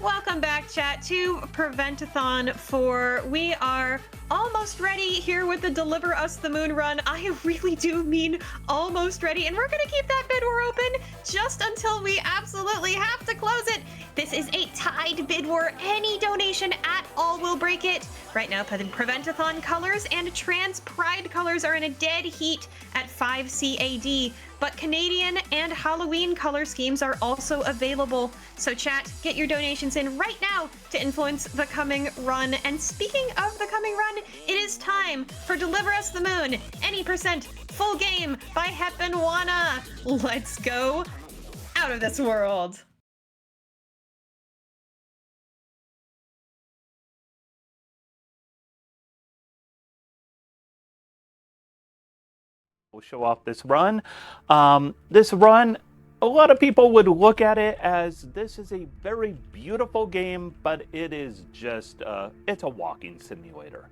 Welcome back, chat, to Prevent-a-thon 4. We are almost ready here with the Deliver Us the Moon run. I really do mean almost ready, and we're going to keep that bid war open just until we absolutely have to close it. This is a tied bid war. Any donation at all will break it. Right now, Prevent-a-thon colors and Trans Pride colors are in a dead heat at 5 CAD, but Canadian and Halloween color schemes are also available. So chat, get your donations in right now to influence the coming run. And speaking of the coming run, it is time for Deliver Us the Moon, Any Percent Full Game by Heponwana. Let's go out of this world. We'll show off this run. This run, a lot of people would look at it as this is a very beautiful game, but it is just, it's a walking simulator.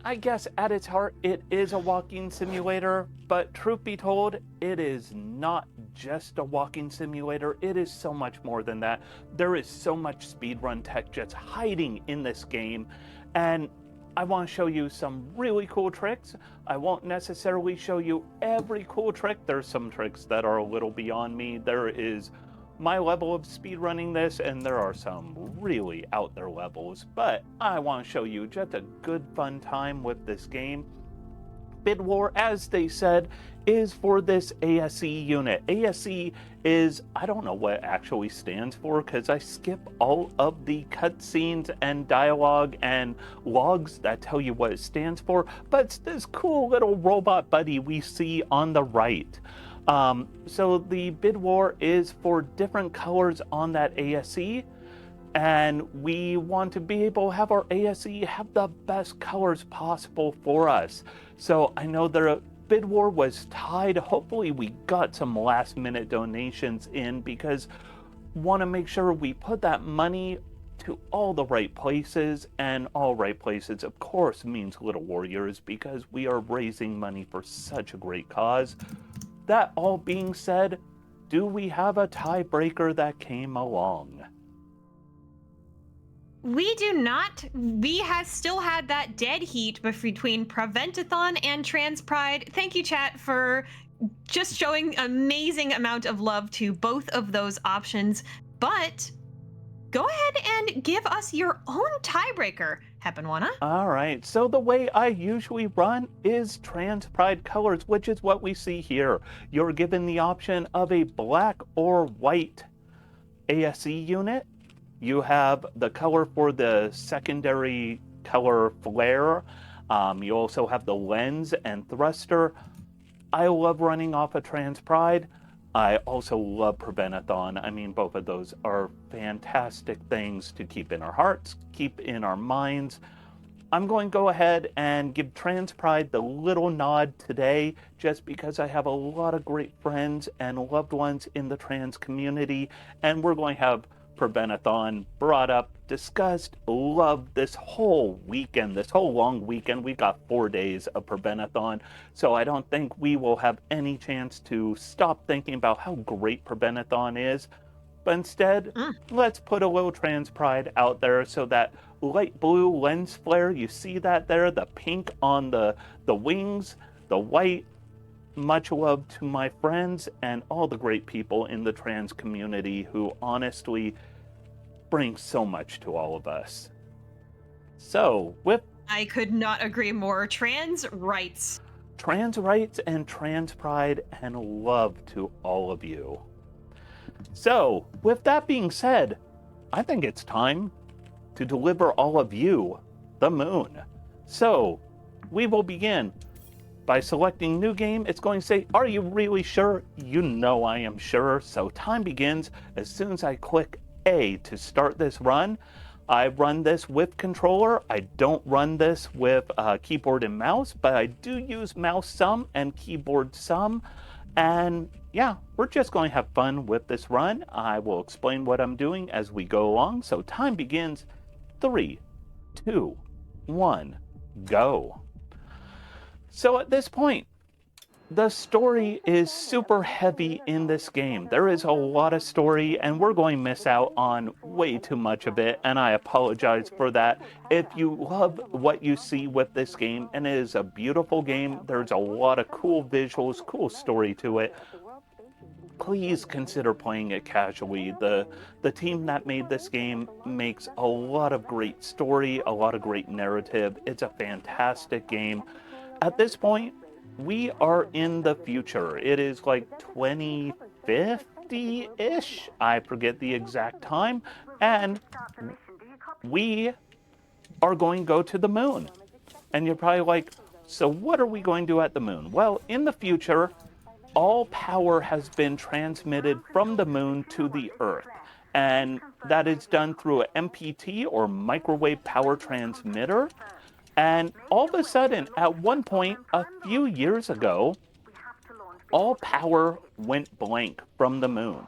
I guess at its heart, it is a walking simulator, but truth be told, it is not just a walking simulator. It is so much more than that. There is so much speedrun tech just hiding in this game, and I want to show you some really cool tricks. I won't necessarily show you every cool trick. There's some tricks that are a little beyond me. There is my level of speedrunning this, and there are some really out there levels, but I want to show you just a good fun time with this game. Bid War, as they said, is for this ASE unit. ASE is, I don't know what it actually stands for because I skip all of the cutscenes and dialogue and logs that tell you what it stands for, but it's this cool little robot buddy we see on the right. So the Bid War is for different colors on that ASE, and we want to be able to have our ASE have the best colors possible for us. So I know the bid war was tied. Hopefully we got some last minute donations in because want to make sure we put that money to all the right places, and all right places of course means Little Warriors because we are raising money for such a great cause. That all being said, do we have a tiebreaker that came along? We do not. We have still had that dead heat between Prevent-a-thon and Trans Pride. Thank you, chat, for just showing amazing amount of love to both of those options. But go ahead and give us your own tiebreaker, Heponwana. All right, so the way I usually run is Trans Pride colors, which is what we see here. You're given the option of a black or white ASE unit. You have the color for the secondary color flare. You also have the lens and thruster. I love running off of Trans Pride. I also love Prevent-a-thon. I mean, both of those are fantastic things to keep in our hearts, keep in our minds. I'm going to go ahead and give Trans Pride the little nod today just because I have a lot of great friends and loved ones in the trans community, and we're going to have Prevent-a-thon brought up, discussed, loved this whole weekend, this whole long weekend. We've got 4 days of Prevent-a-thon, so I don't think we will have any chance to stop thinking about how great Prevent-a-thon is. But instead, let's put a little Trans Pride out there. So that light blue lens flare, you see that there, the pink on the wings, the white. Much love to my friends and all the great people in the trans community who honestly bring so much to all of us. So, with I could not agree more. Trans rights. Trans rights and Trans Pride and love to all of you. So, with that being said, I think it's time to deliver all of you the moon. So, we will begin by selecting new game. It's going to say, are you really sure? You know I am sure. So time begins as soon as I click A to start this run. I run this with controller. I don't run this with keyboard and mouse, but I do use mouse some and keyboard some. And yeah, we're just going to have fun with this run. I will explain what I'm doing as we go along. So time begins. 3, 2, 1, go. So at this point, The story is super heavy in this game. There is a lot of story, and we're going to miss out on way too much of it, and I apologize for that. If you love what you see with this game, and it is a beautiful game, there's a lot of cool visuals, cool story to it, please consider playing it casually. The team that made this game makes a lot of great story, a lot of great narrative. It's a fantastic game. At this point, we are in the future. It is like 2050-ish. I forget the exact time. And we are going to go to the moon. And you're probably like, so what are we going to do at the moon? Well, in the future, all power has been transmitted from the moon to the Earth. And that is done through an MPT or microwave power transmitter. And all of a sudden, at one point, a few years ago, all power went blank from the moon.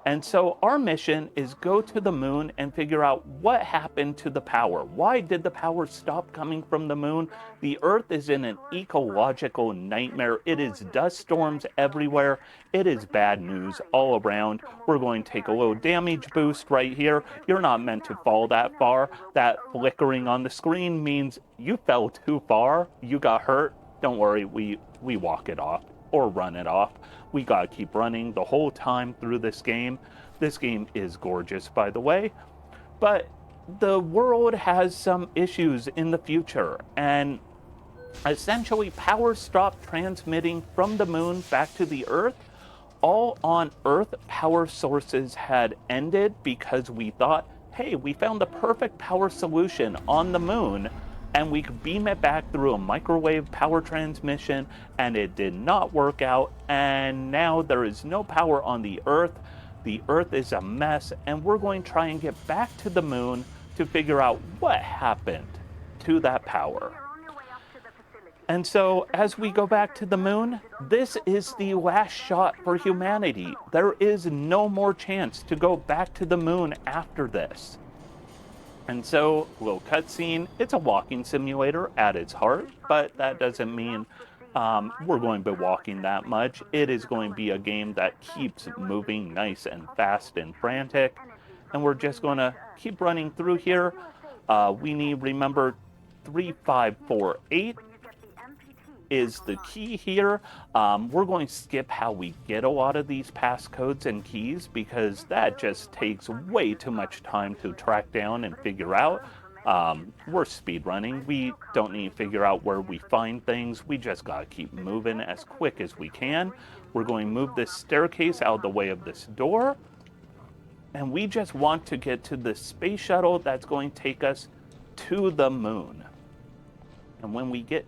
And so our mission is go to the moon and figure out what happened to the power. Why did the power stop coming from the moon? The Earth is in an ecological nightmare. It is dust storms everywhere. It is bad news all around. We're going to take a little damage boost right here. You're not meant to fall that far. That flickering on the screen means you fell too far. You got hurt. Don't worry, we walk it off or run it off. We gotta keep running the whole time through this game. This game is gorgeous, by the way. But the world has some issues in the future, and essentially power stopped transmitting from the moon back to the Earth. All on Earth power sources had ended because we thought, hey, we found the perfect power solution on the moon, and we could beam it back through a microwave power transmission, and it did not work out, and now there is no power on the Earth. The Earth is a mess, and we're going to try and get back to the moon to figure out what happened to that power. And so, as we go back to the moon, this is the last shot for humanity. There is no more chance to go back to the moon after this. And so, little cutscene, it's a walking simulator at its heart, but that doesn't mean we're going to be walking that much. It is going to be a game that keeps moving nice and fast and frantic, and we're just going to keep running through here. We need, remember, 3548 is the key here. We're going to skip how we get a lot of these passcodes and keys because that just takes way too much time to track down and figure out. We're speedrunning. We don't need to figure out where we find things. We just gotta keep moving as quick as we can. We're going to move this staircase out of the way of this door. And we just want to get to the space shuttle that's going to take us to the moon. And when we get,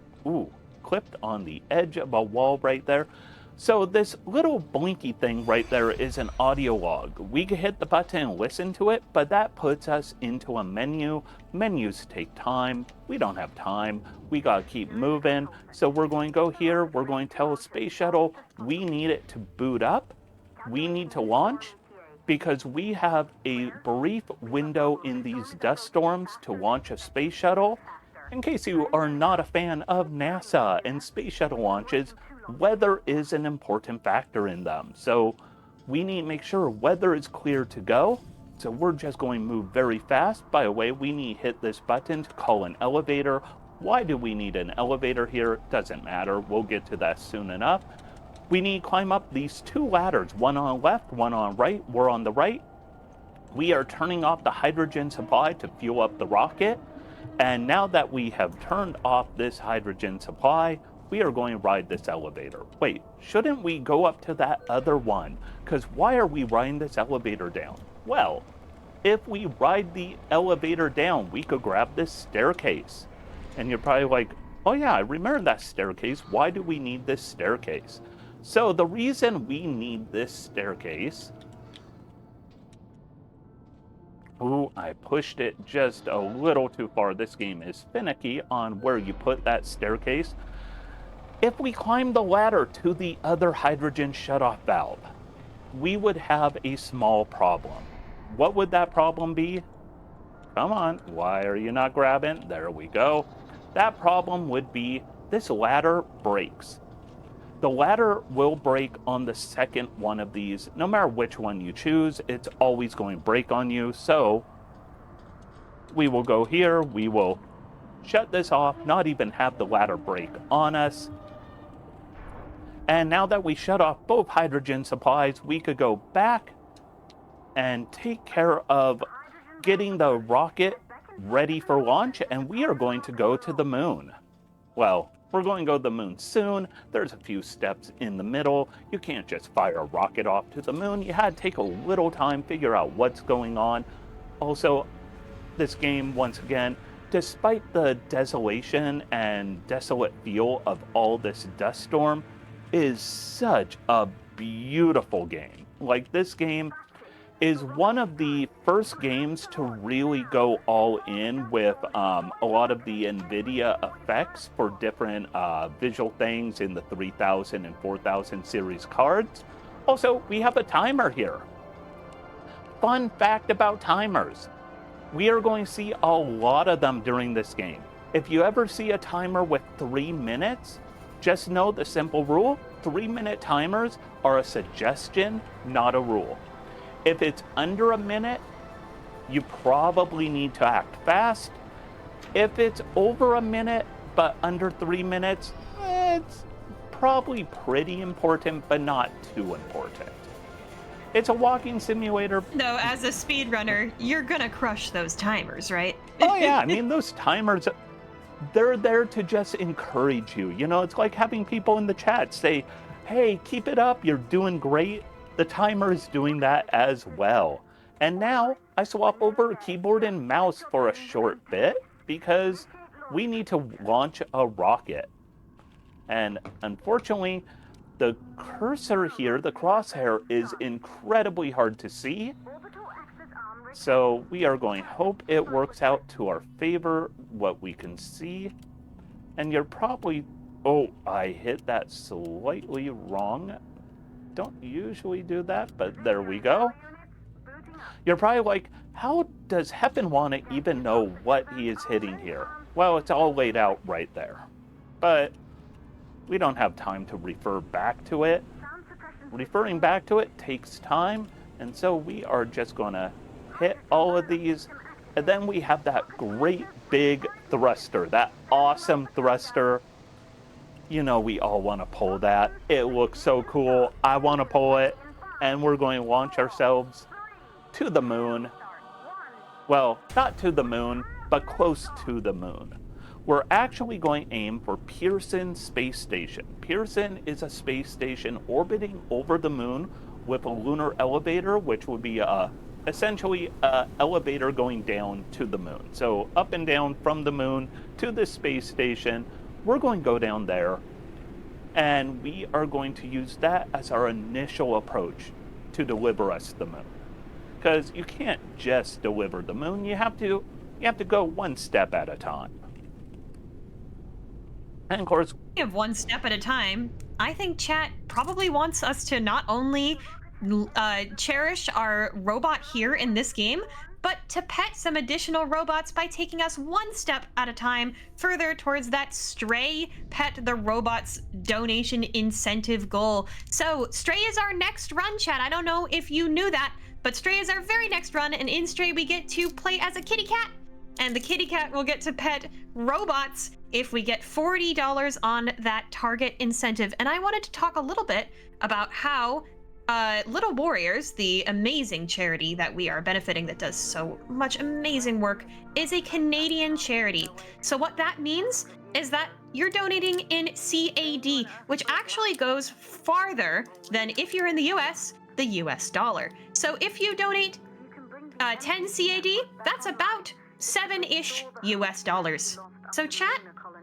clipped on the edge of a wall right there. So this little blinky thing right there is an audio log. We can hit the button and listen to it, but that puts us into a menu. Menus take time. We don't have time. We gotta keep moving. So we're going to go here. We're going to tell Space Shuttle we need it to boot up. We need to launch because we have a brief window in these dust storms to launch a space shuttle. In case you are not a fan of NASA and space shuttle launches, weather is an important factor in them. So we need to make sure weather is clear to go. So we're just going to move very fast. By the way, we need to hit this button to call an elevator. Why do we need an elevator here? Doesn't matter. We'll get to that soon enough. We need to climb up these two ladders, one on the left, one on the right. We're on the right. We are turning off the hydrogen supply to fuel up the rocket. And now that we have turned off this hydrogen supply, we are going to ride this elevator. Wait, shouldn't we go up to that other one? Because why are we riding this elevator down? Well, if we ride the elevator down, we could grab this staircase. And you're probably like, oh yeah, I remember that staircase. Why do we need this staircase? So the reason we need this staircase... Ooh, I pushed it just a little too far. This game is finicky on where you put that staircase. If we climb the ladder to the other hydrogen shutoff valve, we would have a small problem. What would that problem be? Come on, why are you not grabbing? There we go. That problem would be this ladder breaks. The ladder will break on the second one of these. No matter which one you choose, it's always going to break on you. So we will go here. We will shut this off, not even have the ladder break on us. And now that we shut off both hydrogen supplies, we could go back and take care of getting the rocket ready for launch, and we are going to go to the moon. Well, we're going to go to the moon soon. There's a few steps in the middle. You can't just fire a rocket off to the moon. You had to take a little time, figure out what's going on. Also, this game, once again, despite the desolation and desolate feel of all this dust storm, is such a beautiful game. Like, this game is one of the first games to really go all in with a lot of the NVIDIA effects for different visual things in the 3000 and 4000 series cards. Also, we have a timer here. Fun fact about timers. We are going to see a lot of them during this game. If you ever see a timer with 3 minutes, just know the simple rule: 3-minute timers are a suggestion, not a rule. If it's under a minute, you probably need to act fast. If it's over a minute but under 3 minutes, it's probably pretty important, but not too important. It's a walking simulator. Though, as a speedrunner, you're gonna crush those timers, right? Oh yeah, I mean, those timers, they're there to just encourage you. You know, it's like having people in the chat say, hey, keep it up, you're doing great. The timer is doing that as well. And now I swap over to keyboard and mouse for a short bit because we need to launch a rocket. And unfortunately, the cursor here, the crosshair, is incredibly hard to see. So we are going to hope it works out to our favor, what we can see. And you're probably... Oh, I hit that slightly wrong. Don't usually do that, but there we go. You're probably like, how does Heponwana even know what he is hitting here? Well, it's all laid out right there. But we don't have time to refer back to it. Referring back to it takes time, and so we are just going to hit all of these. And then we have that great big thruster, that awesome thruster. You know, we all want to pull that. It looks so cool. I want to pull it. And we're going to launch ourselves to the moon. Well, not to the moon, but close to the moon. We're actually going to aim for Pearson Space Station. Pearson is a space station orbiting over the moon with a lunar elevator, which would be essentially an elevator going down to the moon. So up and down from the moon to the space station. We're going to go down there, and we are going to use that as our initial approach to deliver us the moon. Because you can't just deliver the moon, you have to go one step at a time. And of course, Of one step at a time, I think chat probably wants us to not only cherish our robot here in this game, but to pet some additional robots by taking us one step at a time further towards that Stray Pet the Robots donation incentive goal. So Stray is our next run, chat. I don't know if you knew that, but Stray is our very next run, and in Stray we get to play as a kitty cat, and the kitty cat will get to pet robots if we get $40 on that target incentive. And I wanted to talk a little bit about how Little Warriors, the amazing charity that we are benefiting that does so much amazing work, is a Canadian charity. So what that means is that you're donating in CAD, which actually goes farther than if you're in the US, the US dollar. So if you donate 10 CAD, that's about 7-ish US dollars. So chat,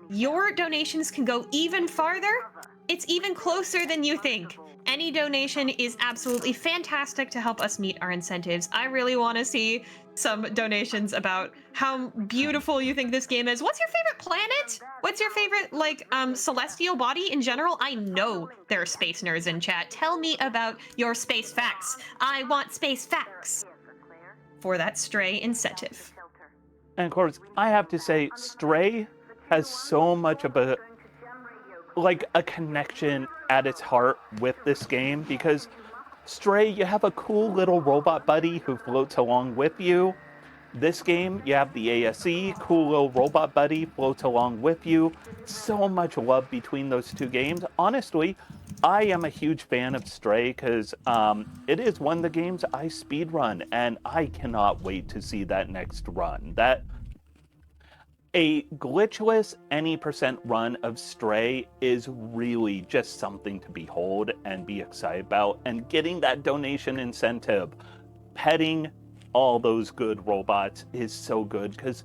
your donations can go even farther. It's even closer than you think. Any donation is absolutely fantastic to help us meet our incentives. I really want to see some donations about how beautiful you think this game is. What's your favorite planet? What's your favorite, like, celestial body in general? I know there are space nerds in chat. Tell me about your space facts. I want space facts for that Stray incentive. and of course, I have to say, Stray has so much of a like a connection at its heart with this game, because Stray, you have a cool little robot buddy who floats along with you. This game, you have the ASE, cool little robot buddy floats along with you. So much love between those two games. Honestly, I am a huge fan of Stray because it is one of the games I speedrun, and I cannot wait to see that next run. That a glitchless any percent run of Stray is really just something to behold and be excited about. And getting that donation incentive, petting all those good robots is so good because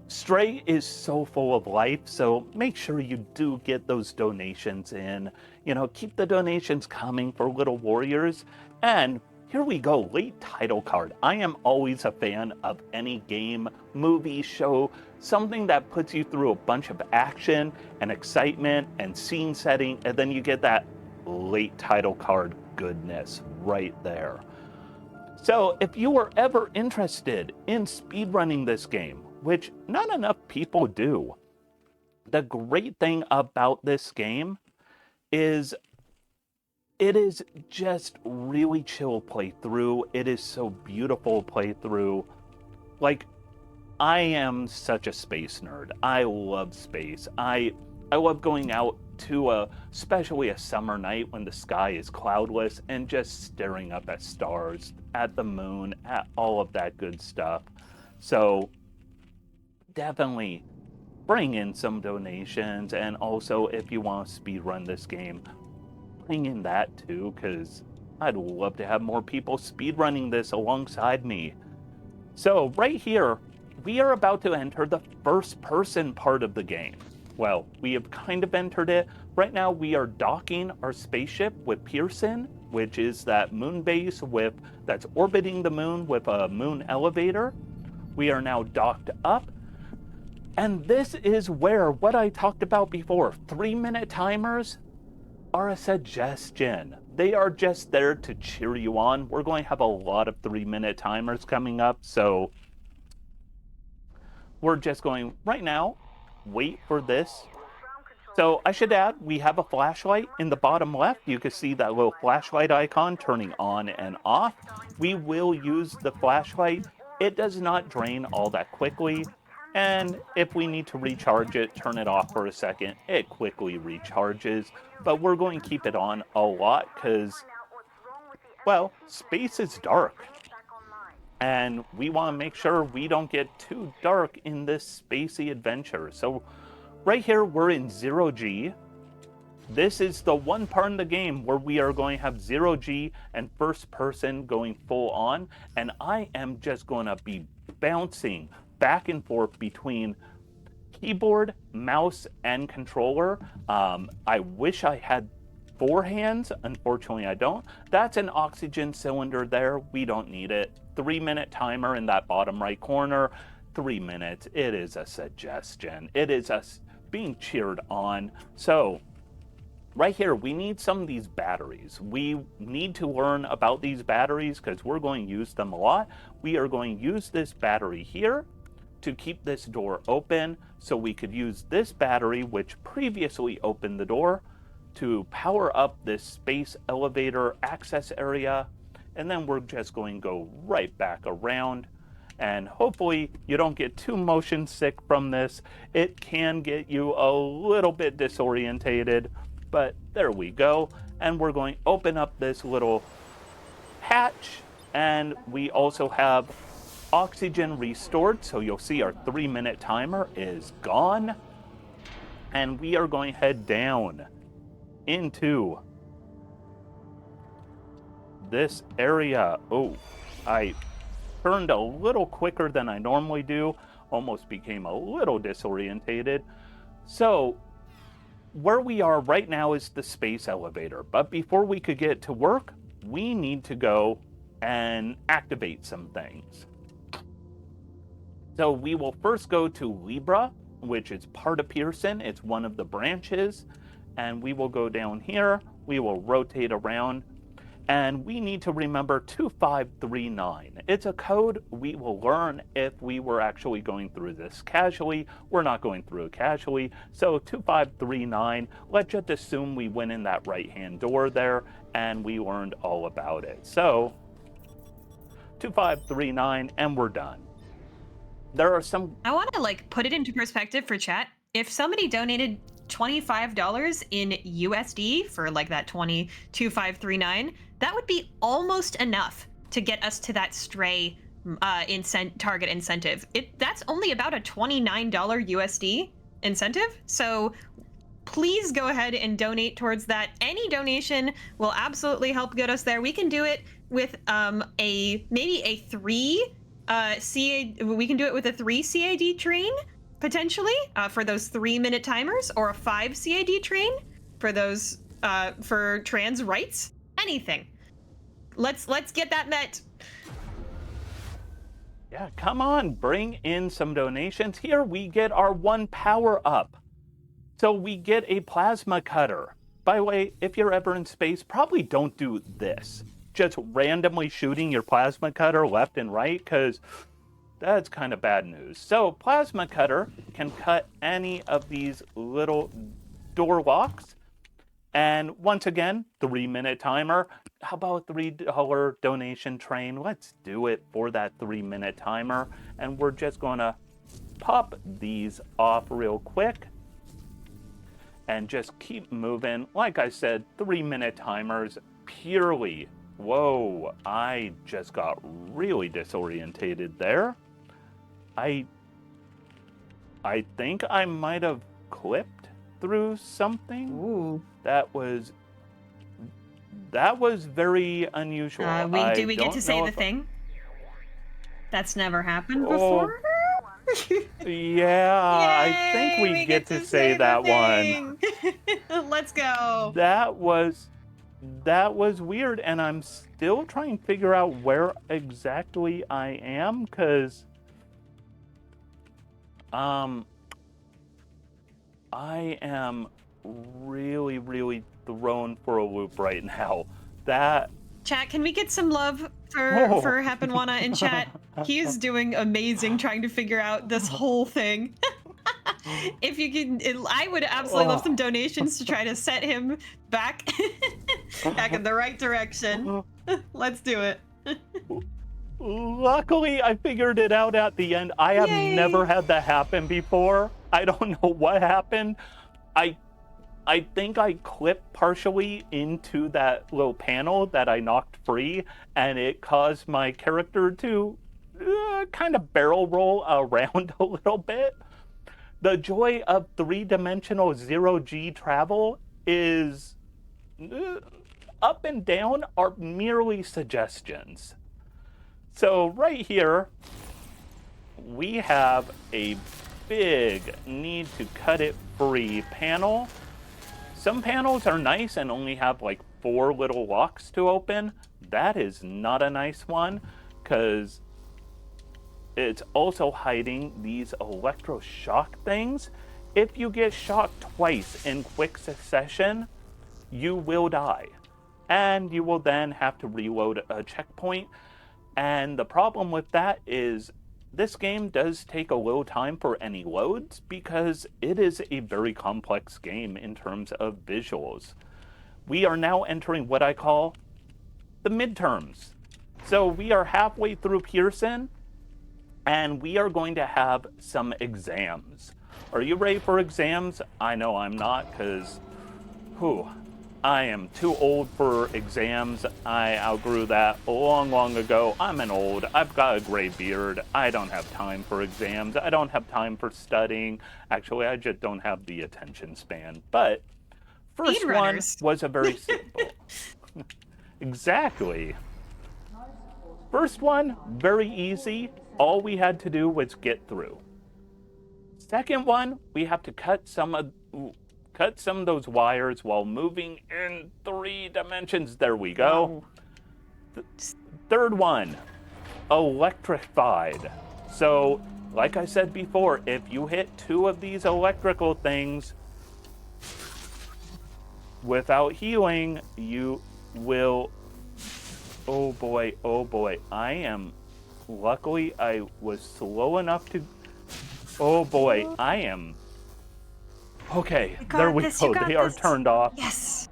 Stray is so full of life. So make sure you do get those donations in. You know, keep the donations coming for Little Warriors. And here we go, late title card. I am always a fan of any game, movie, show, something that puts you through a bunch of action and excitement and scene setting, and then you get that late title card goodness right there. So if you were ever interested in speedrunning this game, which not enough people do, the great thing about this game is it is just really chill playthrough. It is so beautiful playthrough. Like, I am such a space nerd. I love space. I love going out to especially a summer night when the sky is cloudless and just staring up at stars, at the moon, at all of that good stuff. So definitely bring in some donations, and also if you want to speedrun this game, bring in that too, because I'd love to have more people speedrunning this alongside me. So right here, we are about to enter the first person part of the game. Well, we have kind of entered it. Right now we are docking our spaceship with Pearson, which is that moon base that's orbiting the moon with a moon elevator. We are now docked up. And this is where what I talked about before, 3-minute timers, are a suggestion. They are just there to cheer you on. We're going to have a lot of 3-minute timers coming up, so we're just going right now, wait for this. So I should add, we have a flashlight in the bottom left. You can see that little flashlight icon turning on and off. We will use the flashlight. It does not drain all that quickly. And if we need to recharge it, turn it off for a second, it quickly recharges. But we're going to keep it on a lot because, well, space is dark. And we want to make sure we don't get too dark in this spacey adventure. So right here, we're in 0G. This is the one part in the game where we are going to have 0G and first person going full on. And I am just going to be bouncing back and forth between keyboard, mouse, and controller. I wish I had 4 hands. Unfortunately, I don't. That's an oxygen cylinder there. We don't need it. 3-minute timer in that bottom right corner. 3 minutes. It is a suggestion. It is us being cheered on. So right here, we need some of these batteries. We need to learn about these batteries because we're going to use them a lot. We are going to use this battery here to keep this door open, so we could use this battery, which previously opened the door, to power up this space elevator access area. And then we're just going to go right back around. And hopefully you don't get too motion sick from this. It can get you a little bit disorientated, but there we go. And we're going to open up this little hatch, and we also have oxygen restored. So you'll see our 3-minute timer is gone. And we are going to head down into this area. Oh, I turned a little quicker than I normally do. Almost became a little disorientated. So where we are right now is the space elevator. But before we could get to work, we need to go and activate some things. So we will first go to Libra, which is part of Pearson. It's one of the branches. And we will go down here. We will rotate around. And we need to remember 2539. It's a code we will learn if we were actually going through this casually. We're not going through it casually. So 2539, let's just assume we went in that right-hand door there and we learned all about it. So 2539 and we're done. There are some... I want to like put it into perspective for chat. If somebody donated $25 in USD for like that 2539, that would be almost enough to get us to that stray target incentive. That's only about a $29 USD incentive. So please go ahead and donate towards that. Any donation will absolutely help get us there. We can do it with maybe a 3 we can do it with a 3 CAD train potentially for those 3-minute timers, or a 5 CAD train for those for trans rights. Anything. Let's get that met. Yeah, come on, bring in some donations. Here we get our 1 power up. So we get a plasma cutter. By the way, if you're ever in space, probably don't do this. Just randomly shooting your plasma cutter left and right, because that's kind of bad news. So plasma cutter can cut any of these little door locks. And once again, 3-minute timer. How about a $3 donation train? Let's do it for that 3-minute timer. And we're just gonna pop these off real quick and just keep moving. Like I said, 3-minute timers purely. Whoa, I just got really disorientated there. I think I might have clipped through something. Ooh. That was very unusual. Do we get to say the thing? That's never happened before. Yeah, I think we get to say that one. Let's go. That was weird, and I'm still trying to figure out where exactly I am, because I am really, really thrown for a loop right now. Chat, can we get some love for Heponwana in chat? He's doing amazing trying to figure out this whole thing. If you can, I would absolutely love some donations to try to set him back in the right direction. Let's do it. Luckily, I figured it out at the end. I have never had that happen before. I don't know what happened. I think I clipped partially into that little panel that I knocked free, and it caused my character to kind of barrel roll around a little bit. The joy of 3-dimensional 0G travel is up and down are merely suggestions. So right here, we have a big need to cut it free panel. Some panels are nice and only have like 4 little locks to open. That is not a nice one, because it's also hiding these electroshock things. If you get shocked twice in quick succession, you will die. And you will then have to reload a checkpoint. And the problem with that is this game does take a little time for any loads, because it is a very complex game in terms of visuals. We are now entering what I call the midterms. So we are halfway through Pearson, and we are going to have some exams. Are you ready for exams? I know I'm not, because I am too old for exams. I outgrew that long ago. I'm I've got a gray beard. I don't have time for exams. I don't have time for studying. Actually, I just don't have the attention span. But first one was a very simple. Exactly. First one, very easy. All we had to do was get through. Second one, we have to cut some of those wires while moving in 3 dimensions. There we go. Third one, electrified. So, like I said before, if you hit 2 of these electrical things without healing, you will Oh boy, oh boy. Luckily, I was slow enough to. Oh boy, I am. Okay, You there got we this, you go. got They are this. turned off. Yes.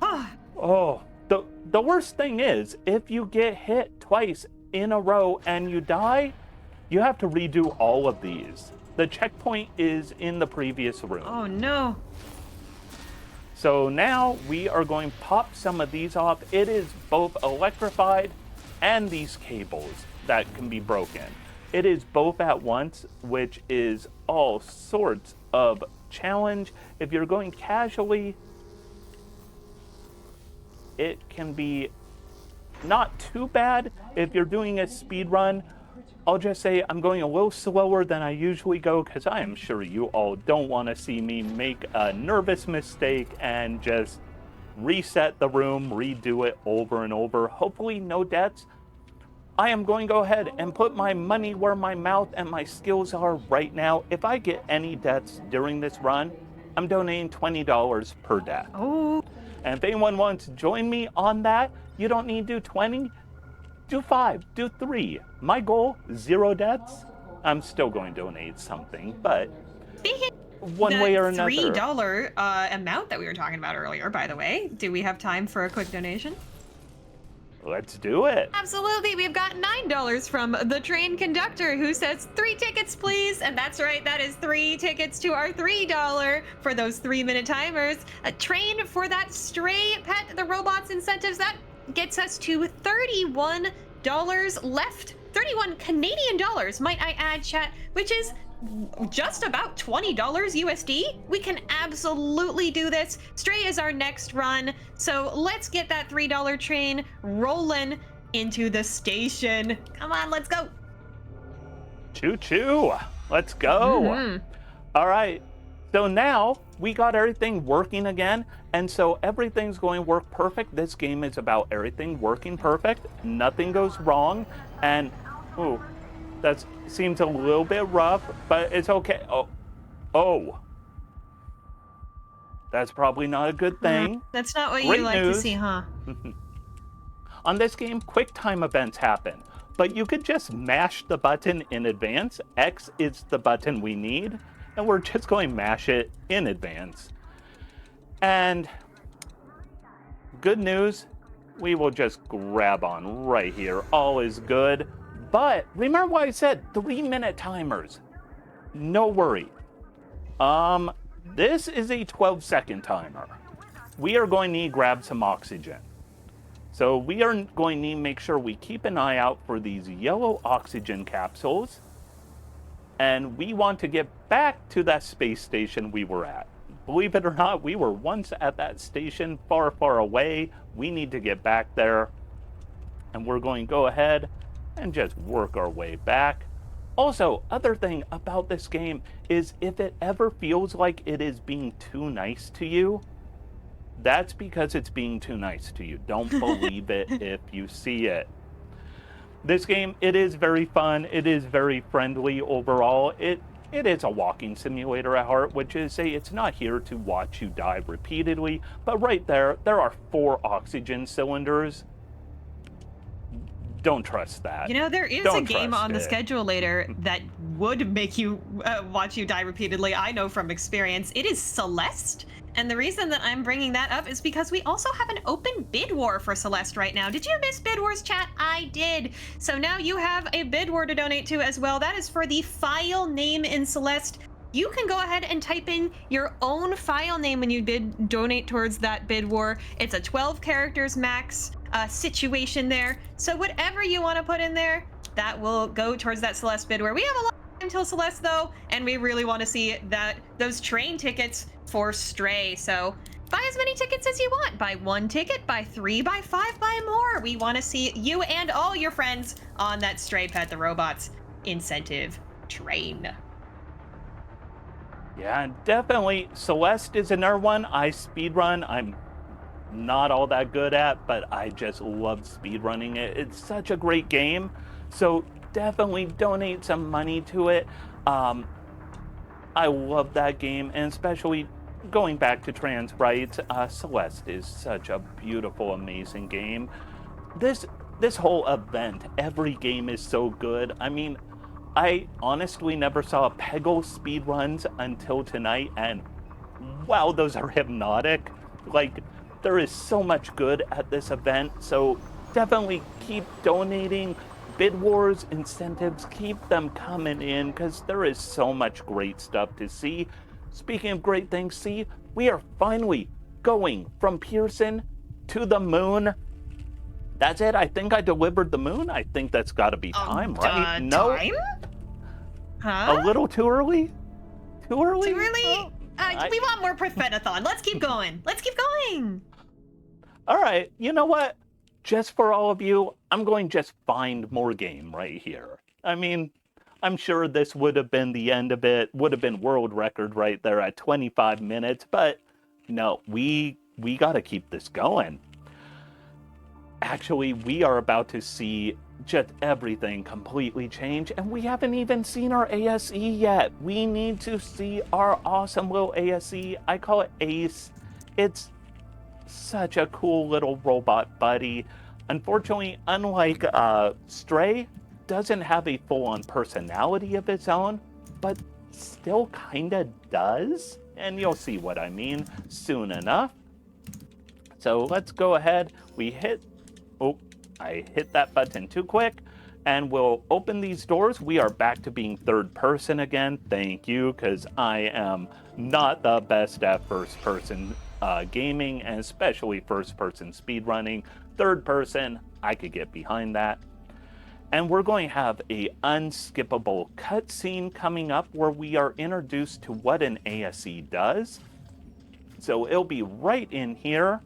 Ah, Oh, the worst thing is, if you get hit twice in a row and you die, you have to redo all of these. The checkpoint is in the previous room. oh no. So now we are going to pop some of these off. It is both electrified and these cables that can be broken. It is both at once, which is all sorts of challenge. If you're going casually, it can be not too bad. If you're doing a speed run, I'll just say I'm going a little slower than I usually go because I am sure you all don't want to see me make a nervous mistake and just reset the room, redo it over and over. Hopefully no deaths. I am going to go ahead and put my money where my mouth and my skills are right now. If I get any deaths during this run, I'm donating $20 per death. Oh. And if anyone wants to join me on that, you don't need to do 20. Do 5, do 3. My goal, 0 deaths. I'm still going to donate something, but Speaking one way or the another. $3 amount that we were talking about earlier, by the way. Do we have time for a quick donation? Let's do it. Absolutely. We've got $9 from the train conductor who says 3 tickets, please. And that's right. That is 3 tickets to our $3 for those 3-minute timers. A train for that stray pet, the robots incentives. That gets us to $31 left. 31 Canadian dollars, might I add, chat, which is just about $20 USD. We can absolutely do this. Stray is our next run, so let's get that $3 train rolling into the station. Come on, let's go. Choo choo. Let's go. All right. So now we got everything working again, and so everything's going to work perfect. This game is about everything working perfect. Nothing goes wrong, and ooh, that seems a little bit rough, but it's okay. Oh, that's probably not a good thing. That's not what Great you like news. to see, huh? On this game, quick time events happen, but you could just mash the button in advance. X is the button we need, and we're just going to mash it in advance. And good news, we will just grab on right here. All is good. But remember what I said, 3-minute timers. No worry. This is a 12-second timer. We are going to need to grab some oxygen. So we are going to need to make sure we keep an eye out for these yellow oxygen capsules. And we want to get back to that space station we were at. Believe it or not, we were once at that station far, far away. We need to get back there. And we're going to go ahead and just work our way back. Also, other thing about this game is if it ever feels like it is being too nice to you, that's because it's being too nice to you. Don't believe it if you see it. This game, it is very fun. It is very friendly overall. It is a walking simulator at heart, which is say it's not here to watch you die repeatedly, but right there are 4 oxygen cylinders. Don't trust that. You know, there is a game on the schedule later that would make you watch you die repeatedly. I know from experience. It is Celeste. And the reason that I'm bringing that up is because we also have an open bid war for Celeste right now. Did you miss Bid Wars, chat? I did. So now you have a bid war to donate to as well. That is for the file name in Celeste. You can go ahead and type in your own file name when you donate towards that bid war. It's a 12 characters max situation there. So whatever you want to put in there, that will go towards that Celeste bid war. We have a lot of time until Celeste though, and we really want to see those train tickets for Stray. So buy as many tickets as you want. Buy 1 ticket, buy 3, buy 5, buy more. We want to see you and all your friends on that Stray Pet the Robots incentive train. Yeah, definitely. Celeste is another one I speedrun. I'm not all that good at, but I just love speedrunning it. It's such a great game. So definitely donate some money to it. I love that game, and especially going back to trans rights, Celeste is such a beautiful, amazing game. This this whole event, every game is so good. I mean, I honestly never saw Peggle speedruns until tonight, and wow, those are hypnotic. Like, there is so much good at this event, so definitely keep donating. Bid Wars incentives, keep them coming in, because there is so much great stuff to see. Speaking of great things, see, we are finally going from Pearson to the moon. That's it. I think I delivered the moon. I think that's got to be time, right? No, Time? a Huh? little too early. Too early. Too early? Oh, We want more Prevent-a-thon. Let's keep going. Let's keep going. all right. You know what? Just for all of you, I'm going to just find more game right here. I mean, I'm sure this would have been the end of it. Would have been world record right there at 25 minutes. But no, we got to keep this going. Actually, we are about to see just everything completely change, and we haven't even seen our ASE yet. We need to see our awesome little ASE. I call it Ace. It's such a cool little robot buddy. Unfortunately, unlike Stray, doesn't have a full-on personality of its own, but still kinda does. And you'll see what I mean soon enough. So let's go ahead. Oh, I hit that button too quick. And we'll open these doors. We are back to being third person again. Thank you, because I am not the best at first person gaming, and especially first person speedrunning. Third person, I could get behind that. And we're going to have a unskippable cutscene coming up where we are introduced to what an ASE does. So it'll be right in here.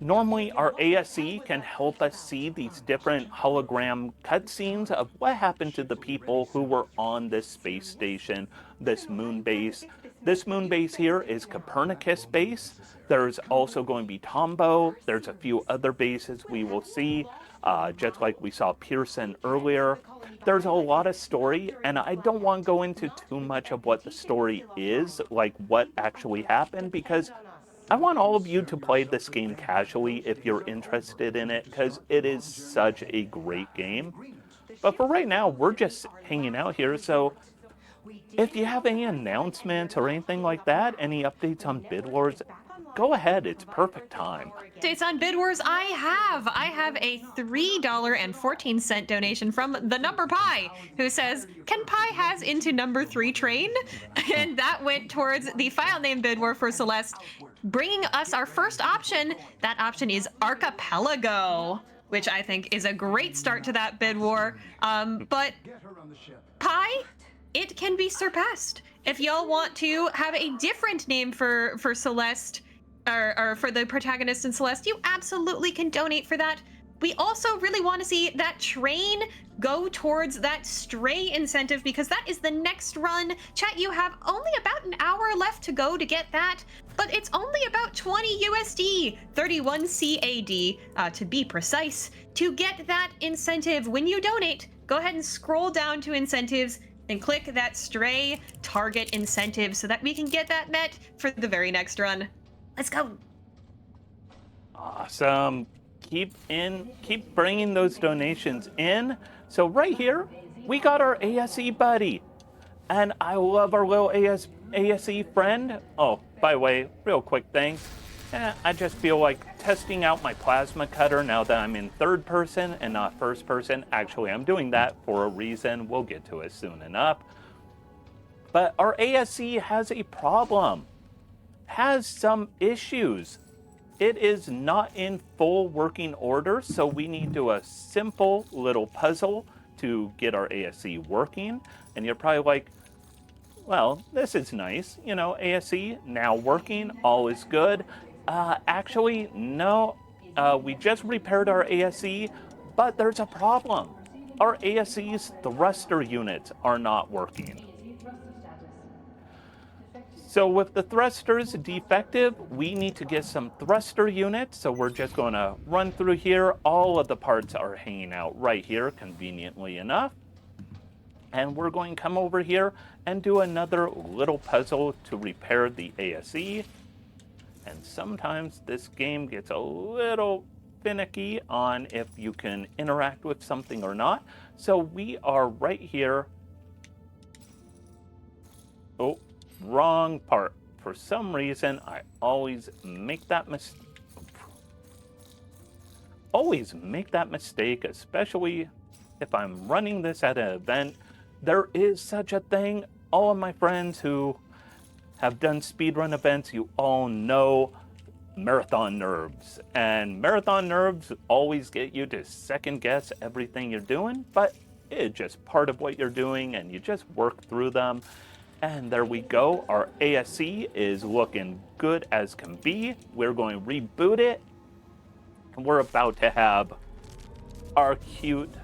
Normally, our ASE can help us see these different hologram cutscenes of what happened to the people who were on this space station, this moon base. This moon base here is Copernicus base. There's also going to be Tombow. There's a few other bases we will see, just like we saw Pearson earlier. There's a lot of story, and I don't want to go into too much of what the story is, like what actually happened, because I want all of you to play this game casually if you're interested in it, because it is such a great game. But for right now, we're just hanging out here, so if you have any announcements or anything like that, any updates on Bid Wars, go ahead, it's perfect time. Updates on Bid Wars, I have a $3.14 donation from the number Pi, who says, "Can Pi has into number 3 train?" And that went towards the file name Bid War for Celeste, bringing us our first option. That option is Archipelago, which I think is a great start to that Bid War. But Pi, it can be surpassed. If y'all want to have a different name for Celeste, or for the protagonist in Celeste, you absolutely can donate for that. We also really want to see that train go towards that Stray incentive, because that is the next run. Chat, you have only about an hour left to go to get that, but it's only about 20 USD, 31 CAD to be precise, to get that incentive. When you donate, go ahead and scroll down to incentives and click that Stray target incentive so that we can get that met for the very next run. Let's go. Awesome. Keep bringing those donations in. So right here, we got our ASE buddy. And I love our little ASE friend. Oh, by the way, real quick thing. I just feel like testing out my plasma cutter now that I'm in third person and not first person. Actually, I'm doing that for a reason. We'll get to it soon enough. But our ASE has a problem. Has some issues. It is not in full working order, so we need to do a simple little puzzle to get our ASE working. And you're probably like, well, this is nice. You know, ASE now working, all is good. Actually, no. We just repaired our ASE, but there's a problem. Our ASE's thruster units are not working. So with the thrusters defective, we need to get some thruster units. So we're just going to run through here. All of the parts are hanging out right here, conveniently enough. And we're going to come over here and do another little puzzle to repair the ASE. And sometimes this game gets a little finicky on if you can interact with something or not. So we are right here. Oh, wrong part. For some reason, I always make that mistake. Especially if I'm running this at an event. There is such a thing. All of my friends who have done speedrun events, you all know marathon nerves. And marathon nerves always get you to second guess everything you're doing, but it's just part of what you're doing and you just work through them. And there we go. Our ASC is looking good as can be. We're going to reboot it. And we're about to have our cute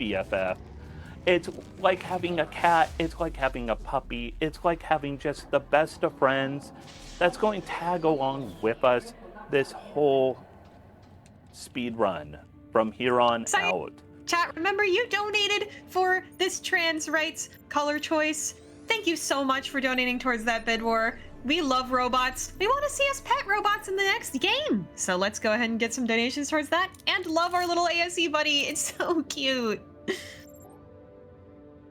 BFF. It's like having a cat. It's like having a puppy. It's like having just the best of friends that's going to tag along with us this whole speed run from here on out. Chat, remember you donated for this trans rights color choice. Thank you so much for donating towards that bid war. We love robots. We want to see us pet robots in the next game. So let's go ahead and get some donations towards that. And love our little ASE buddy. It's so cute.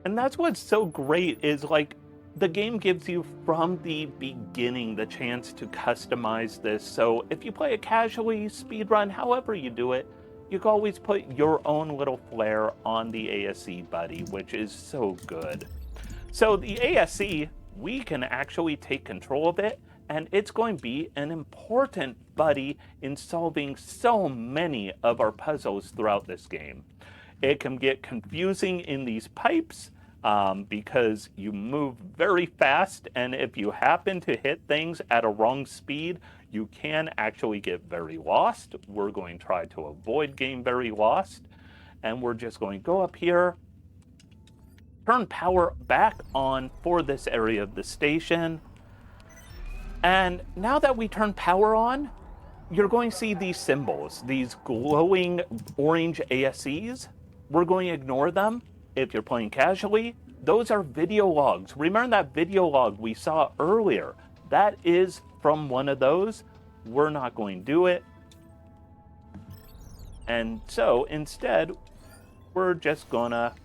And that's what's so great is like the game gives you from the beginning the chance to customize this. So if you play it casually, speedrun, however you do it, you can always put your own little flair on the ASC buddy, which is so good. So the ASC, we can actually take control of it, and it's going to be an important buddy in solving so many of our puzzles throughout this game. It can get confusing in these pipes because you move very fast, and if you happen to hit things at a wrong speed, you can actually get very lost. We're going to try to avoid getting very lost, and we're just going to go up here, turn power back on for this area of the station. And now that we turn power on, you're going to see these symbols, these glowing orange ASCs. We're going to ignore them. If you're playing casually, those are video logs. Remember that video log we saw earlier? That is from one of those. We're not going to do it. And so instead, we're just gonna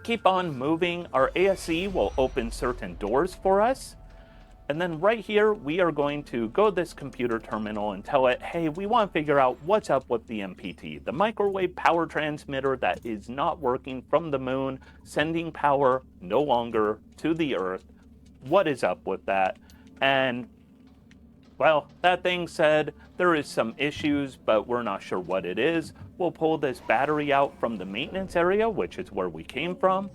keep on moving. Our ASC will open certain doors for us. And then right here, we are going to go to this computer terminal and tell it, hey, we want to figure out what's up with the MPT, the microwave power transmitter that is not working from the moon, sending power no longer to the Earth. What is up with that? And, well, that thing said there is some issues, but we're not sure what it is. We'll pull this battery out from the maintenance area, which is where we came from.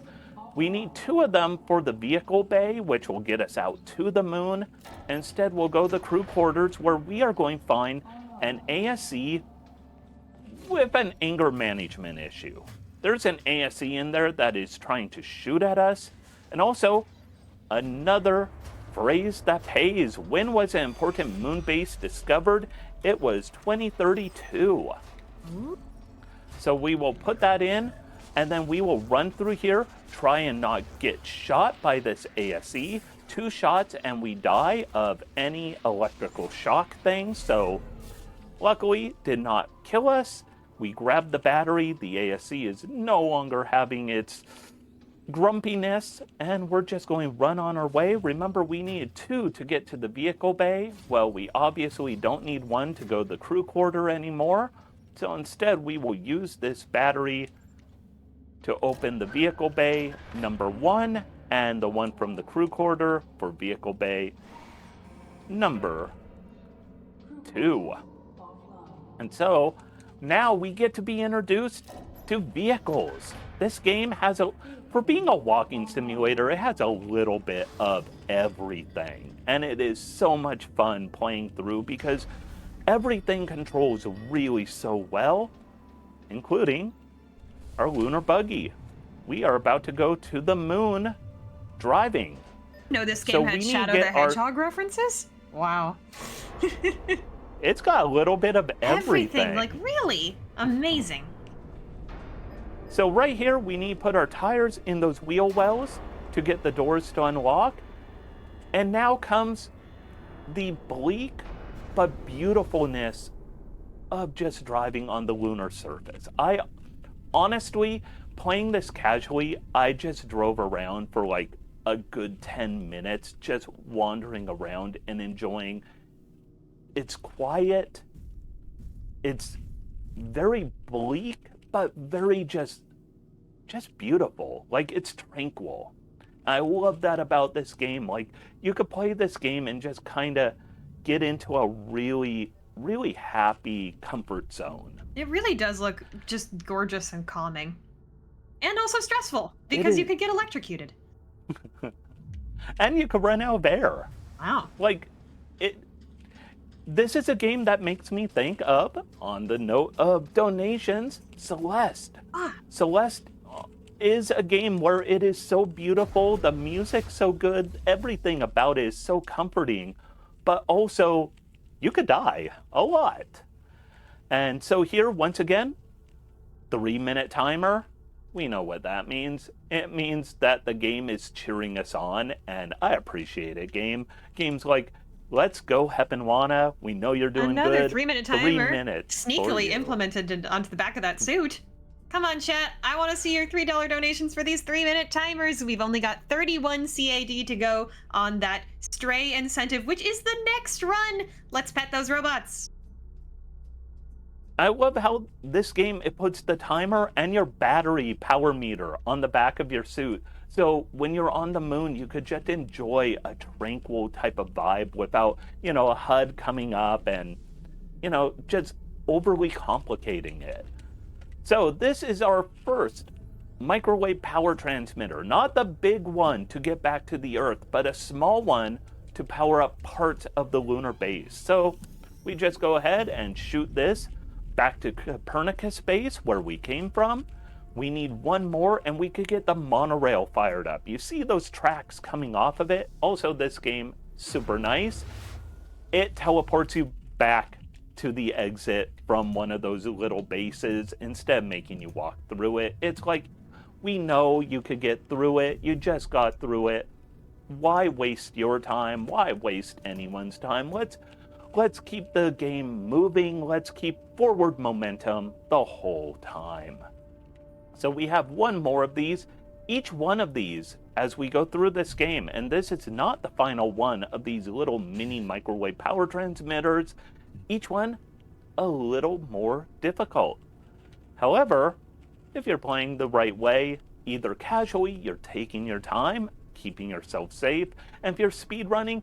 We need 2 of them for the vehicle bay, which will get us out to the moon. Instead, we'll go to the crew quarters, where we are going to find an ASC with an anger management issue. There's an ASC in there that is trying to shoot at us. And also, another phrase that pays. When was an important moon base discovered? It was 2032. So we will put that in, and then we will run through here, try and not get shot by this ASE. 2 shots and we die of any electrical shock thing. So luckily did not kill us. We grabbed the battery. The ASE is no longer having its grumpiness, and we're just going to run on our way. Remember, we needed 2 to get to the vehicle bay. Well, we obviously don't need 1 to go to the crew quarter anymore. So instead, we will use this battery to open the vehicle bay number 1 and the one from the crew quarter for vehicle bay number 2. And so now we get to be introduced to vehicles. This game has for being a walking simulator, it has a little bit of everything. And it is so much fun playing through because everything controls really so well, including our lunar buggy. We are about to go to the moon driving. No, this game had Shadow the Hedgehog references? Wow. It's got a little bit of everything. Like really amazing. So right here, we need to put our tires in those wheel wells to get the doors to unlock. And now comes the bleak but beautifulness of just driving on the lunar surface. I honestly, playing this casually, I just drove around for like a good 10 minutes, just wandering around and enjoying. It's quiet. It's very bleak, but very just beautiful. Like, it's tranquil. I love that about this game. Like, you could play this game and just kind of get into a really, really happy comfort zone. It really does look just gorgeous and calming. And also stressful, because you could get electrocuted. And you could run out of air. Wow. Like, this is a game that makes me think of, on the note of donations, Celeste. Celeste is a game where it is so beautiful, the music's so good, everything about it is so comforting, but also you could die a lot. And so here, once again, 3-minute timer. We know what that means. It means that the game is cheering us on, and I appreciate it, game. Games like, let's go, Heponwana. We know you're doing Another good. 3-minute timer. 3 minutes. Sneakily implemented onto the back of that suit. Come on, chat. I want to see your $3 donations for these 3-minute timers. We've only got 31 CAD to go on that stray incentive, which is the next run. Let's pet those robots. I love how this game, it puts the timer and your battery power meter on the back of your suit. So when you're on the moon, you could just enjoy a tranquil type of vibe without, a HUD coming up and, just overly complicating it. So this is our first microwave power transmitter, not the big one to get back to the Earth, but a small one to power up parts of the lunar base. So we just go ahead and shoot this back to Copernicus base where we came from. We need one more and we could get the monorail fired up. You see those tracks coming off of it. Also, this game, super nice. It teleports you back to the exit from one of those little bases instead of making you walk through it. It's like, we know you could get through it. You just got through it. Why waste your time? Why waste anyone's time? Let's keep the game moving. Let's keep forward momentum the whole time. So we have one more of these. Each one of these, as we go through this game, and this is not the final one of these little mini microwave power transmitters, each one a little more difficult. However, if you're playing the right way, either casually, you're taking your time, keeping yourself safe, and if you're speedrunning,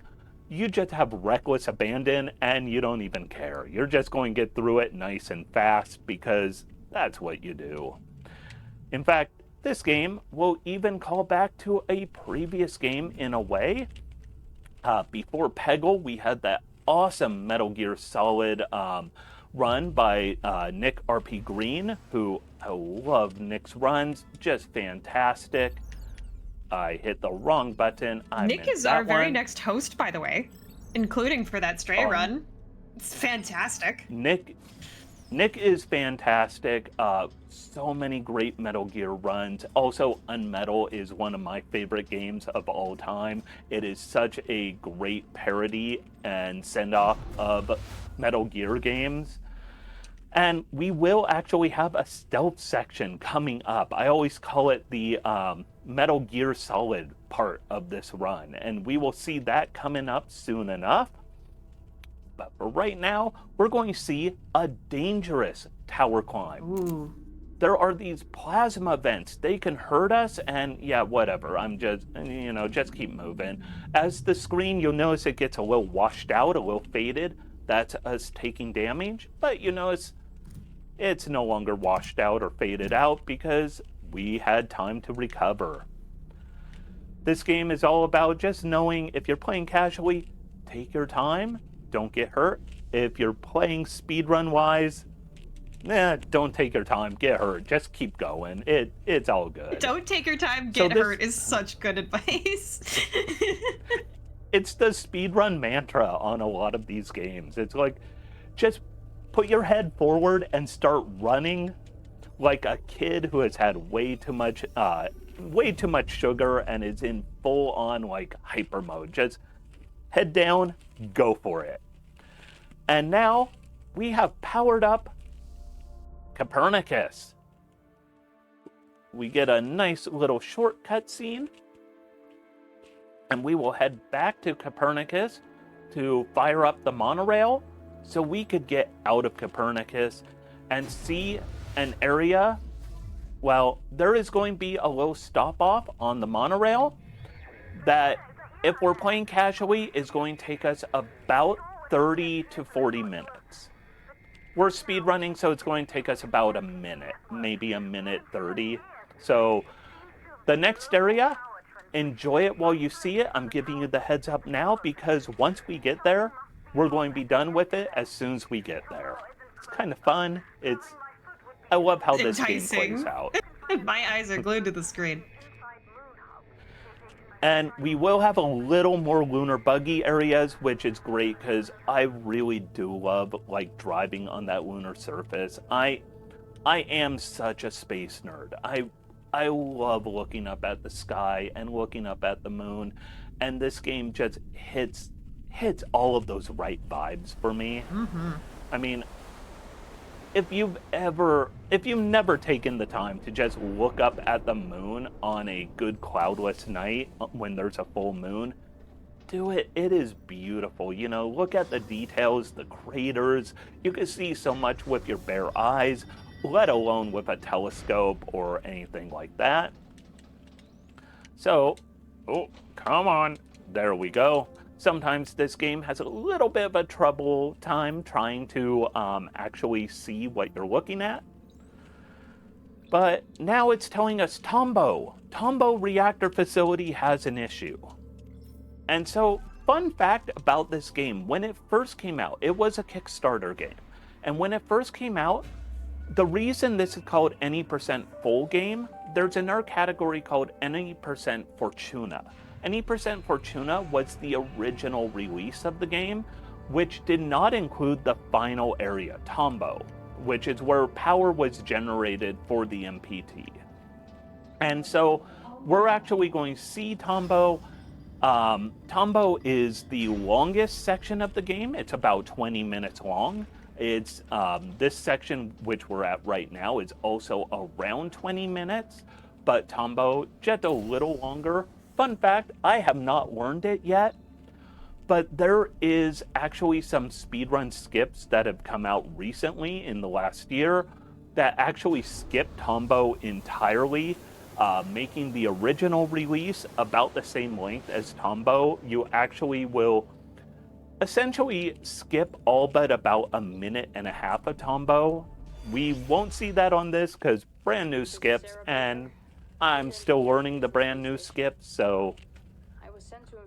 you just have reckless abandon and you don't even care. You're just going to get through it nice and fast because that's what you do. In fact, this game will even call back to a previous game in a way. Before Peggle, we had that awesome Metal Gear Solid run by Nick R.P. Green, who I love Nick's runs, just fantastic. I hit the wrong button. Nick is our very next host, by the way, including for that stray run. It's fantastic. Nick is fantastic. So many great Metal Gear runs. Also, Unmetal is one of my favorite games of all time. It is such a great parody and send-off of Metal Gear games. And we will actually have a stealth section coming up. I always call it the Metal Gear Solid part of this run. And we will see that coming up soon enough. But for right now, we're going to see a dangerous tower climb. Ooh. There are these plasma vents. They can hurt us, and yeah, whatever. I'm just, just keep moving. As the screen, you'll notice it gets a little washed out, a little faded. That's us taking damage. But you notice it's no longer washed out or faded out because we had time to recover. This game is all about just knowing if you're playing casually, take your time. Don't get hurt. If you're playing speedrun-wise, don't take your time, get hurt. Just keep going. It's all good. Don't take your time, get hurt is such good advice. It's the speedrun mantra on a lot of these games. It's like, just put your head forward and start running like a kid who has had way too much sugar and is in full-on like hyper mode. Just head down, go for it. And now we have powered up Copernicus. We get a nice little shortcut scene, and we will head back to Copernicus to fire up the monorail so we could get out of Copernicus and see an area. Well, there is going to be a little stop off on the monorail that, if we're playing casually, is going to take us about 30 to 40 minutes. We're speedrunning, so it's going to take us about a minute, maybe a minute 30. So the next area, enjoy it while you see it. I'm giving you the heads up now because once we get there, we're going to be done with it as soon as we get there. It's kind of fun. I love how this game plays out. My eyes are glued to the screen. And we will have a little more lunar buggy areas, which is great because I really do love like driving on that lunar surface. I am such a space nerd. I love looking up at the sky and looking up at the moon, and this game just hits all of those right vibes for me. Mm-hmm. I mean, if you've never taken the time to just look up at the moon on a good cloudless night when there's a full moon, do it. It is beautiful. You know, look at the details, the craters. You can see so much with your bare eyes, let alone with a telescope or anything like that. So, oh, come on. There we go. Sometimes this game has a little bit of a trouble time trying to actually see what you're looking at. But now it's telling us Tombow reactor facility has an issue. And so, fun fact about this game, when it first came out, it was a Kickstarter game. And when it first came out, the reason this is called any percent full game, there's another category called any percent Fortuna. Any percent Fortuna was the original release of the game, which did not include the final area, Tombow, which is where power was generated for the MPT. And so we're actually going to see Tombow. Tombow is the longest section of the game. It's about 20 minutes long. It's this section, which we're at right now, is also around 20 minutes, but Tombow just a little longer. Fun fact, I have not learned it yet, but there is actually some speedrun skips that have come out recently in the last year that actually skip Tombow entirely, making the original release about the same length as Tombow. You actually will essentially skip all but about a minute and a half of Tombow. We won't see that on this because brand new skips, and I'm still learning the brand new skips, so.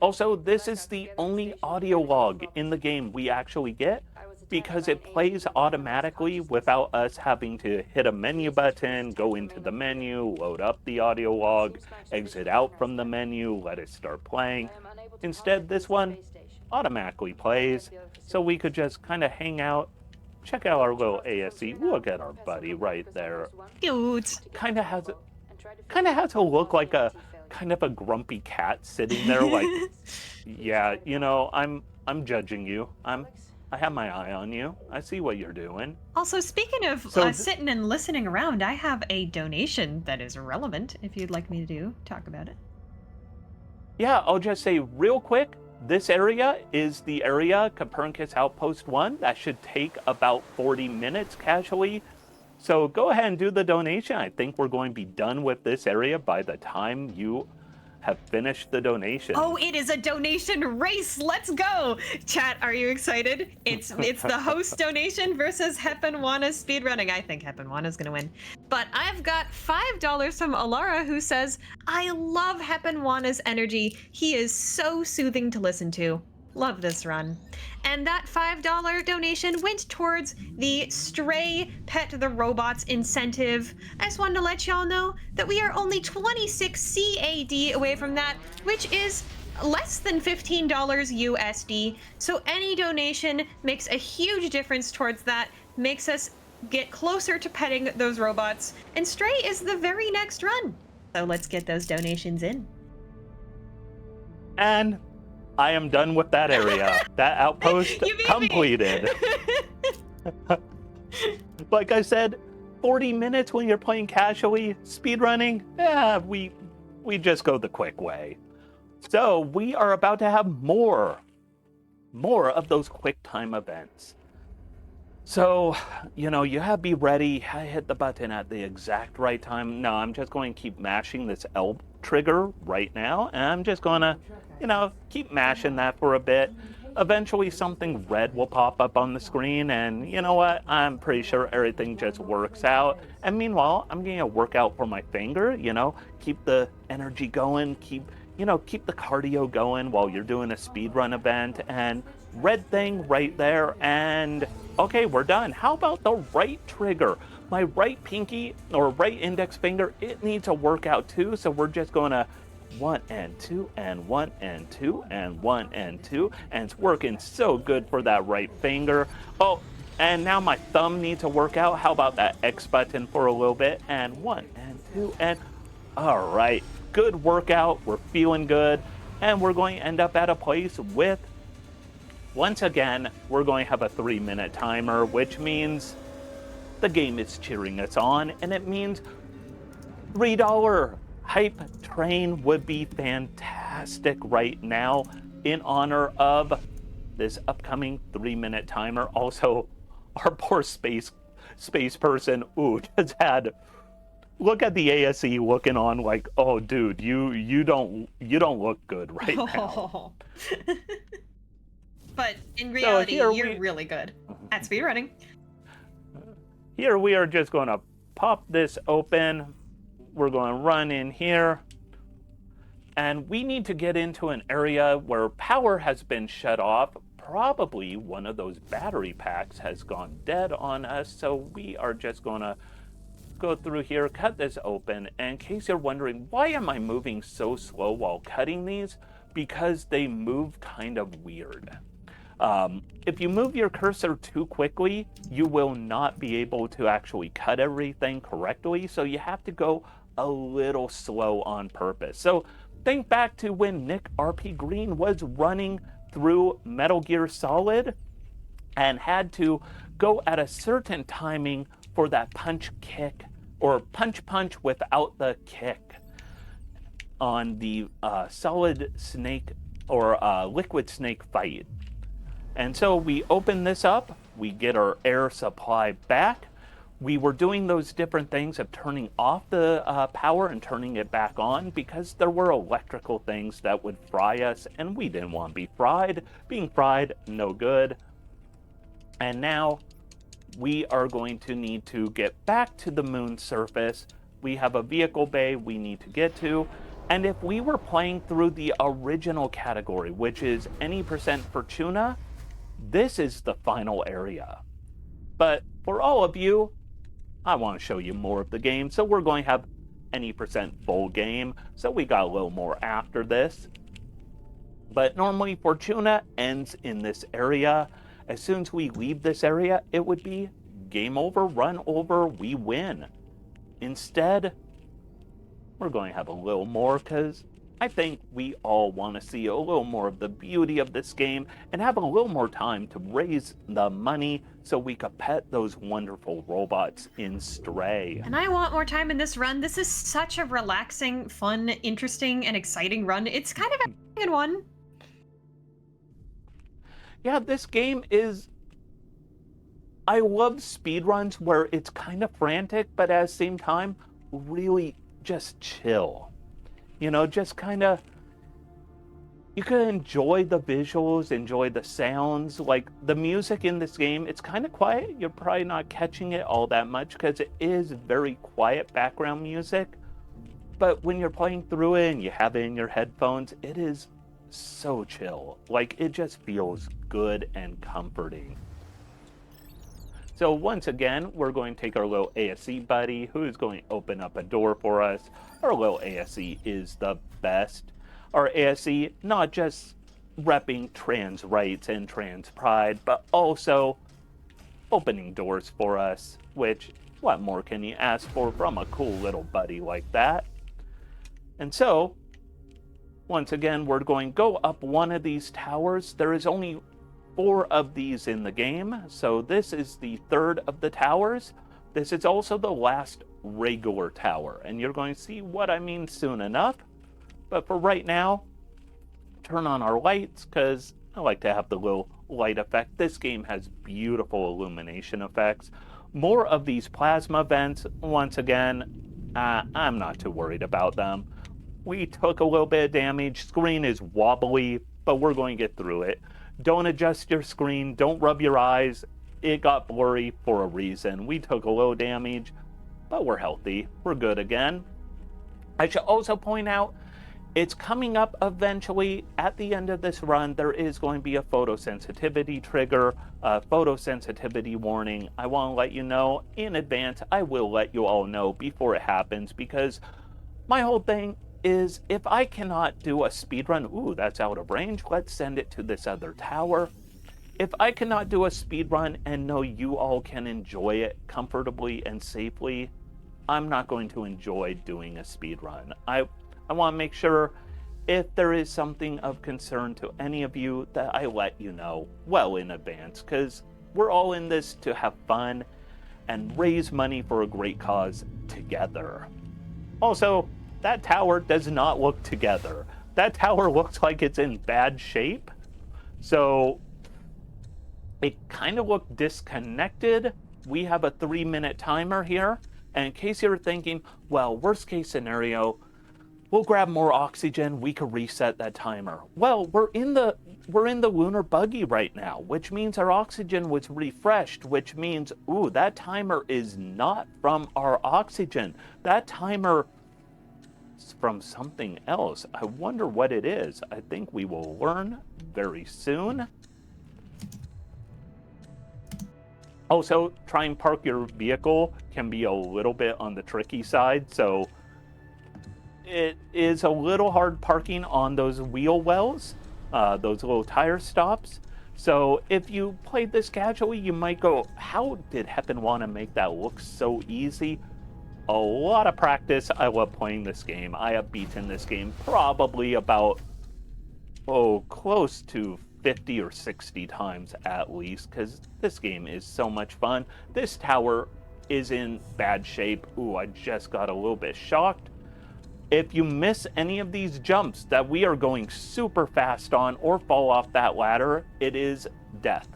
Also, this is the only audio log in the game we actually get because it plays automatically without us having to hit a menu button, go into the menu, load up the audio log, exit out from the menu, let it start playing. Instead, this one automatically plays, so we could just kind of hang out, check out our little ASC. Look at our buddy right there. Cute. Kind of has a look like a kind of a grumpy cat sitting there like, yeah, you know, I'm judging you. I have my eye on you. I see what you're doing. Also, speaking of sitting and listening around, I have a donation that is relevant if you'd like me to talk about it. Yeah, I'll just say real quick, this area is the area, Copernicus Outpost 1. That should take about 40 minutes casually. So go ahead and do the donation. I think we're going to be done with this area by the time you have finished the donation. Oh, it is a donation race. Let's go. Chat, are you excited? It's the host donation versus Heponwana speedrunning. I think Heponwana's going to win. But I've got $5 from Alara, who says, I love Heponwana's energy. He is so soothing to listen to. Love this run. And that $5 donation went towards the Stray Pet the Robots incentive. I just wanted to let y'all know that we are only 26 CAD away from that, which is less than $15 USD. So any donation makes a huge difference towards that, makes us get closer to petting those robots. And Stray is the very next run. So let's get those donations in. And I am done with that area. That outpost completed. Like I said, 40 minutes when you're playing casually, speedrunning, we just go the quick way. So we are about to have more of those quick time events. So, you have to be ready. I hit the button at the exact right time. No, I'm just going to keep mashing this L trigger right now, and I'm just going to, keep mashing that for a bit. Eventually something red will pop up on the screen, and you know what? I'm pretty sure everything just works out. And meanwhile, I'm going to work out for my finger, keep the energy going, keep the cardio going while you're doing a speedrun event. And red thing right there, and okay, we're done. How about the right trigger? My right pinky or right index finger, it needs a workout too, so we're just going to 1 and 2 and 1 and 2 and 1 and 2, and it's working so good for that right finger. Oh, and now my thumb needs a workout. How about that X button for a little bit? And 1 and 2 and all right, good workout. We're feeling good, and we're going to end up at a place with, once again, we're going to have a 3-minute timer, which means the game is cheering us on, and it means $3 hype train would be fantastic right now in honor of this upcoming 3-minute timer. Also, our poor space person, just had, look at the ASE looking on like, oh dude, you don't look good right now. But in reality, you're really good at speedrunning. Here we are just going to pop this open. We're going to run in here. And we need to get into an area where power has been shut off. Probably one of those battery packs has gone dead on us. So we are just going to go through here, cut this open. And in case you're wondering, why am I moving so slow while cutting these? Because they move kind of weird. If you move your cursor too quickly, you will not be able to actually cut everything correctly, so you have to go a little slow on purpose. So think back to when Nick RP Green was running through Metal Gear Solid and had to go at a certain timing for that punch kick, or punch without the kick on the Solid Snake or Liquid Snake fight. And so we open this up, we get our air supply back. We were doing those different things of turning off the power and turning it back on because there were electrical things that would fry us, and we didn't want to be fried. Being fried, no good. And now we are going to need to get back to the moon surface. We have a vehicle bay we need to get to. And if we were playing through the original category, which is any percent Fortuna, this is the final area. But for all of you, I want to show you more of the game, so we're going to have any percent full game, so we got a little more after this. But normally Fortuna ends in this area. As soon as we leave this area, it would be game over, run over, we win. Instead, we're going to have a little more because I think we all want to see a little more of the beauty of this game and have a little more time to raise the money so we could pet those wonderful robots in Stray. And I want more time in this run. This is such a relaxing, fun, interesting, and exciting run. It's kind of a good one. Yeah, this game is... I love speedruns where it's kind of frantic, but at the same time, really just chill. You know, just kind of, you can enjoy the visuals, enjoy the sounds. Like the music in this game, it's kind of quiet. You're probably not catching it all that much because it is very quiet background music. But when you're playing through it and you have it in your headphones, it is so chill. Like it just feels good and comforting. So once again, we're going to take our little ASC buddy who's going to open up a door for us. Our little ASC is the best. Our ASC, not just repping trans rights and trans pride, but also opening doors for us, which, what more can you ask for from a cool little buddy like that? And so, once again, we're going to go up one of these towers. There is only 4 of these in the game, so this is the 3rd of the towers. This is also the last regular tower, and you're going to see what I mean soon enough. But for right now, turn on our lights, because I like to have the little light effect. This game has beautiful illumination effects. More of these plasma vents. Once again, I'm not too worried about them. We took a little bit of damage. Screen is wobbly, but we're going to get through it. Don't adjust your screen. Don't rub your eyes. It got blurry for a reason. We took a little damage, but we're healthy. We're good again. I should also point out, it's coming up eventually. At the end of this run, there is going to be a photosensitivity trigger, a photosensitivity warning. I want to let you know in advance. I will let you all know before it happens, because my whole thing is, if I cannot do a speedrun, ooh, that's out of range, let's send it to this other tower. If I cannot do a speedrun and know you all can enjoy it comfortably and safely, I'm not going to enjoy doing a speedrun. I want to make sure, if there is something of concern to any of you, that I let you know well in advance, because we're all in this to have fun and raise money for a great cause together. Also, that tower does not look together. That tower looks like it's in bad shape. So it kind of looked disconnected. We have a 3-minute timer here. And in case you're thinking, well, worst case scenario, we'll grab more oxygen, we could reset that timer. Well, we're in the lunar buggy right now, which means our oxygen was refreshed, which means, ooh, that timer is not from our oxygen. That timer is from something else. I wonder what it is. I think we will learn very soon. Also, try and park your vehicle can be a little bit on the tricky side, so it is a little hard parking on those wheel wells, those little tire stops. So if you played this casually, you might go, how did Heponwana make that look so easy? A lot of practice. I love playing this game. I have beaten this game probably about, close to 50 or 60 times at least, because this game is so much fun. This tower is in bad shape. Ooh, I just got a little bit shocked. If you miss any of these jumps that we are going super fast on, or fall off that ladder, it is death,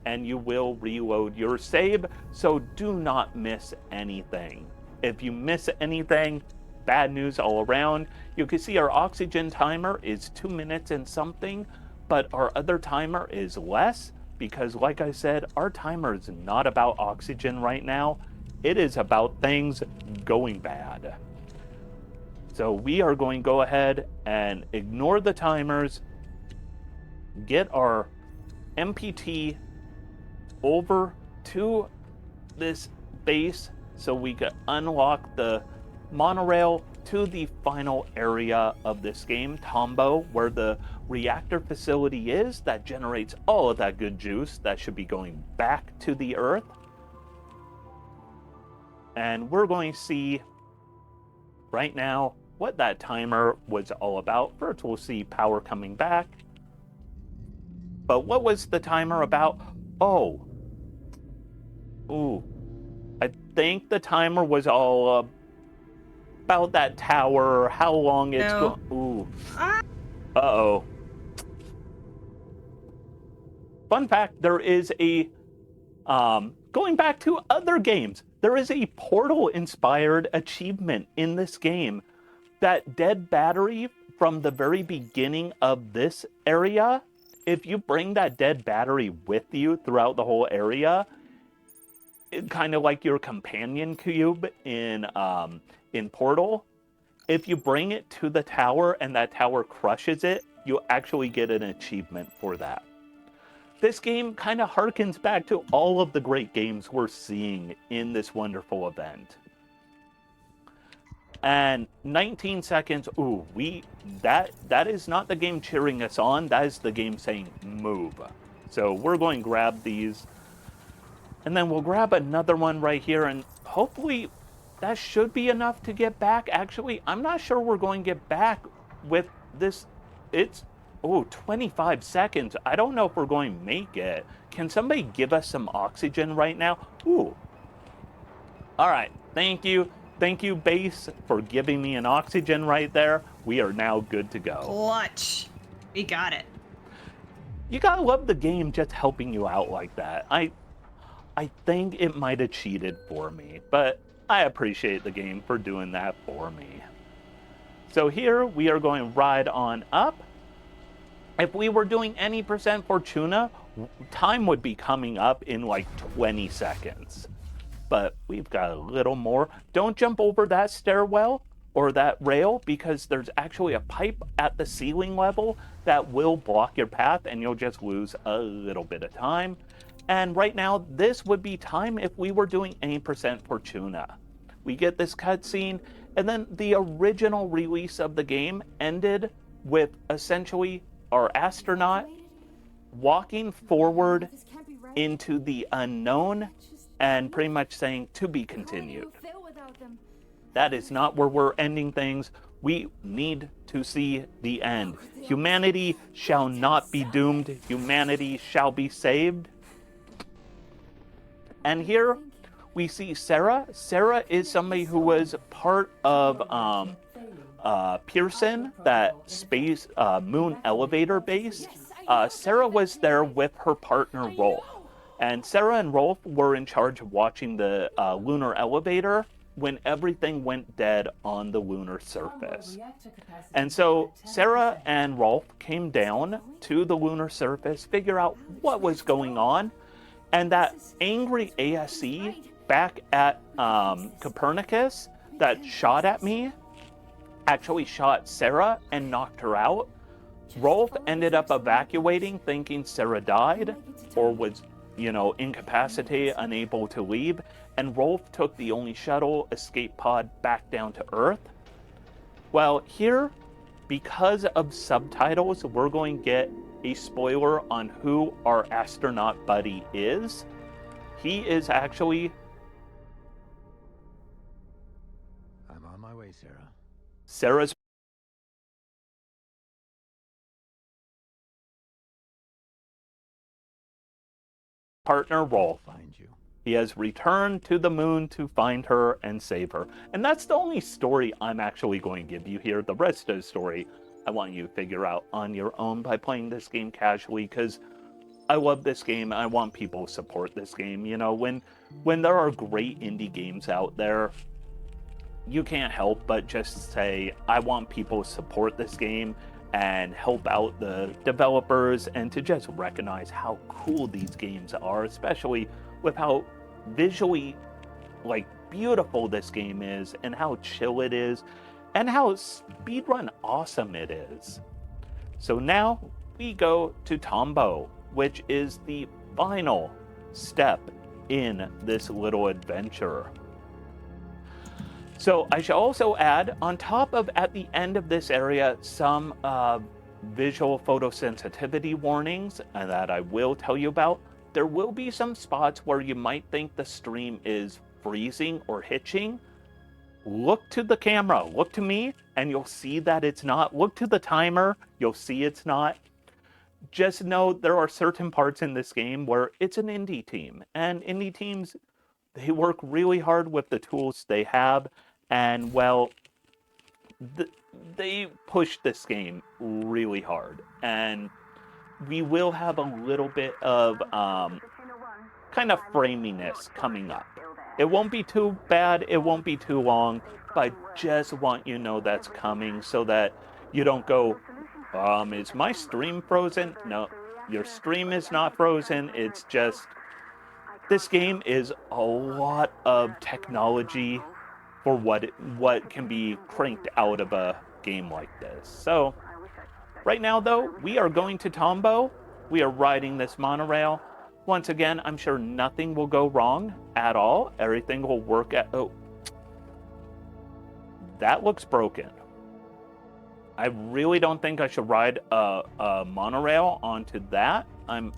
and you will reload your save, so do not miss anything. If you miss anything, bad news all around. You can see our oxygen timer is 2 minutes and something, but our other timer is less, because like I said, our timer is not about oxygen right now. It is about things going bad. So we are going to go ahead and ignore the timers, get our MPT over to this base so we can unlock the monorail to the final area of this game, Tombo, where the reactor facility is that generates all of that good juice that should be going back to the Earth. And we're going to see right now what that timer was all about. First, we'll see power coming back. But what was the timer about? I think the timer was all about that tower, how long it's going. Uh-oh. Fun fact, there is a, going back to other games, there is a Portal-inspired achievement in this game. That dead battery from the very beginning of this area, if you bring that dead battery with you throughout the whole area, kind of like your companion cube in Portal, if you bring it to the tower and that tower crushes it, you actually get an achievement for that. This game kind of harkens back to all of the great games we're seeing in this wonderful event. And 19 seconds, that is not the game cheering us on, that is the game saying move. So we're going to grab these, and then we'll grab another one right here, and hopefully that should be enough to get back. Actually, I'm not sure we're going to get back with this. Oh, 25 seconds. I don't know if we're going to make it. Can somebody give us some oxygen right now? Ooh. All right. Thank you. Thank you, base, for giving me an oxygen right there. We are now good to go. Clutch. We got it. You gotta love the game just helping you out like that. I think it might have cheated for me, but I appreciate the game for doing that for me. So here we are going to ride on up. If we were doing any percent Fortuna, time would be coming up in like 20 seconds. But we've got a little more. Don't jump over that stairwell or that rail because there's actually a pipe at the ceiling level that will block your path and you'll just lose a little bit of time. And right now, this would be time if we were doing any percent Fortuna. We get this cutscene, and then the original release of the game ended with essentially our astronaut walking forward into the unknown and pretty much saying, to be continued. That is not where we're ending things. We need to see the end. Humanity shall not be doomed. Humanity shall be saved. And here we see Sarah. Sarah is somebody who was part of Pearson, that space moon elevator base. Sarah was there with her partner Rolf. And Sarah and Rolf were in charge of watching the lunar elevator when everything went dead on the lunar surface. And so Sarah and Rolf came down to the lunar surface, figure out what was going on, and that angry ASC back at Copernicus that shot at me actually shot Sarah and knocked her out. Rolf ended up evacuating, thinking Sarah died or was, incapacitated, unable to leave, and Rolf took the only shuttle escape pod back down to Earth. Well, here, because of subtitles, we're going to get a spoiler on who our astronaut buddy is. He is actually... I'm on my way, Sarah. Sarah's partner, Rolf. Find you. He has returned to the moon to find her and save her. And that's the only story I'm actually going to give you here. The rest of the story, I want you to figure out on your own by playing this game casually, because I love this game. I want people to support this game. When there are great indie games out there, you can't help but just say, I want people to support this game and help out the developers and to just recognize how cool these games are, especially with how visually beautiful this game is and how chill it is and how speedrun awesome it is. So now we go to Tombow, which is the final step in this little adventure. So I should also add, on top of, at the end of this area, some visual photosensitivity warnings that I will tell you about. There will be some spots where you might think the stream is freezing or hitching. Look to the camera, look to me, and you'll see that it's not. Look to the timer, you'll see it's not. Just know there are certain parts in this game where it's an indie team, and indie teams, they work really hard with the tools they have, and well, they push this game really hard, and we will have a little bit of kind of framiness coming up. It won't be too bad, it won't be too long, but I just want you to know that's coming so that you don't go, is my stream frozen? No, your stream is not frozen. It's just, this game is a lot of technology for what can be cranked out of a game like this. So, right now though, we are going to Tombow. We are riding this monorail. Once again, I'm sure nothing will go wrong at all. Everything will work at... Oh. That looks broken. I really don't think I should ride a monorail onto that. I'm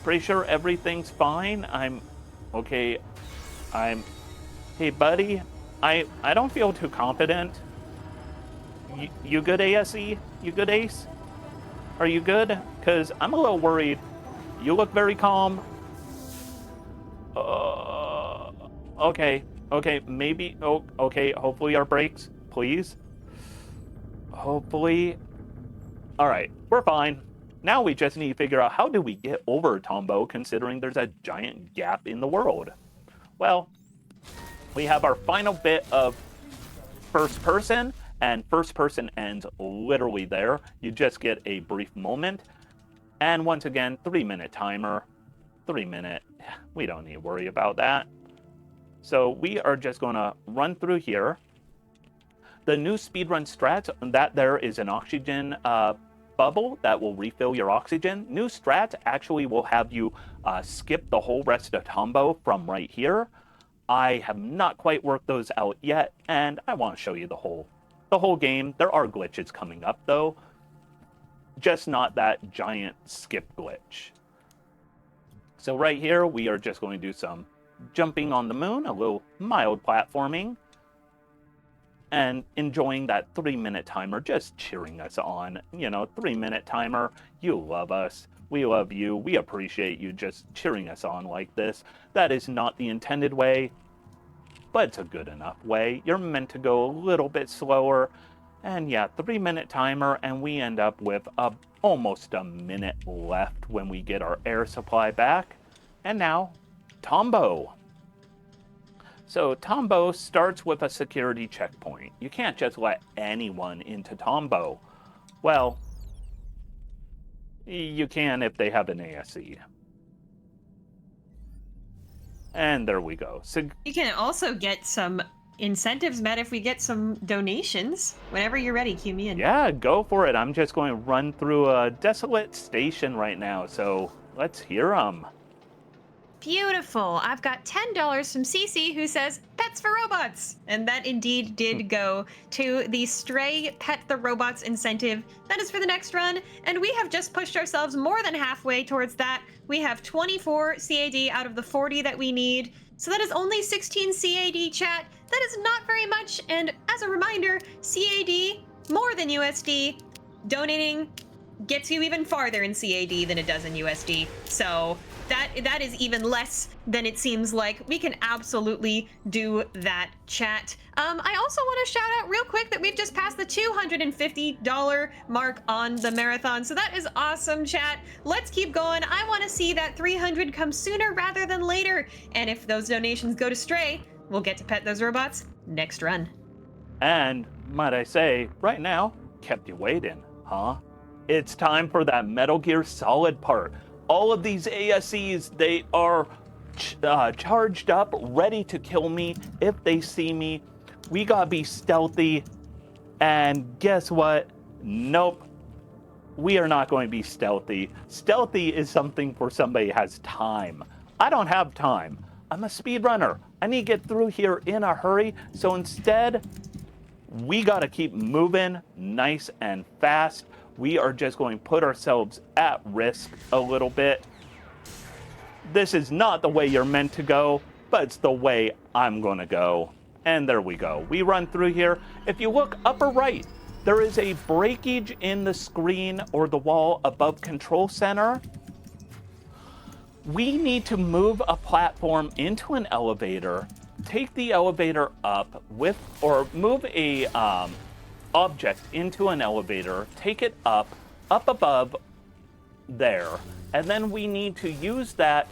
pretty sure everything's fine. Okay. Hey buddy, I don't feel too confident. You good, ASE? You good, Ace? Are you good? Because I'm a little worried. You look very calm. Okay. Okay, maybe. Oh, okay. Hopefully our brakes, please. Hopefully. All right, we're fine. Now we just need to figure out how do we get over Tombo, considering there's a giant gap in the world. Well, we have our final bit of first person, and first person ends literally there. You just get a brief moment. And once again, 3-minute timer. 3-minute. We don't need to worry about that. So we are just going to run through here. The new speedrun strat, that there is an oxygen bubble that will refill your oxygen. New strat actually will have you skip the whole rest of Tombo from right here. I have not quite worked those out yet, and I want to show you the whole game. There are glitches coming up though, just not that giant skip glitch. So right here, we are just going to do some jumping on the moon, a little mild platforming, and enjoying that 3-minute timer, just cheering us on. You know, 3-minute timer, you love us. We love you. We appreciate you just cheering us on like this. That is not the intended way, but it's a good enough way. You're meant to go a little bit slower. And yeah, 3-minute timer, and we end up with almost a minute left when we get our air supply back. And now, Tombo. So Tombo starts with a security checkpoint. You can't just let anyone into Tombo. Well, you can if they have an ASE. And there we go. So you can also get some incentives met if we get some donations. Whenever you're ready, cue me in. Yeah, go for it. I'm just going to run through a desolate station right now, so let's hear them. Beautiful. I've got $10 from Cece, who says, Pets for Robots. And that indeed did go to the Stray Pet the Robots incentive. That is for the next run. And we have just pushed ourselves more than halfway towards that. We have 24 CAD out of the 40 that we need. So that is only 16 CAD, chat. That is not very much. And as a reminder, CAD, more than USD, donating gets you even farther in CAD than it does in USD. So that is even less than it seems like. We can absolutely do that, chat. I also want to shout out real quick that we've just passed the $250 mark on the marathon. So that is awesome, chat. Let's keep going. I want to see that 300 come sooner rather than later. And if those donations go to Stray, we'll get to pet those robots next run. And might I say, right now, kept you waiting, huh? It's time for that Metal Gear Solid part. All of these ASEs, they are charged up, ready to kill me if they see me. We gotta be stealthy. And guess what? Nope. We are not going to be stealthy. Stealthy is something for somebody who has time. I don't have time. I'm a speedrunner. I need to get through here in a hurry. So instead, we gotta keep moving nice and fast. We are just going to put ourselves at risk a little bit. This is not the way you're meant to go, but it's the way I'm going to go. And there we go. We run through here. If you look upper right, there is a breakage in the screen or the wall above Control Center. We need to move a platform into an elevator, take the elevator up with, or move a object into an elevator, take it up above there, and then we need to use that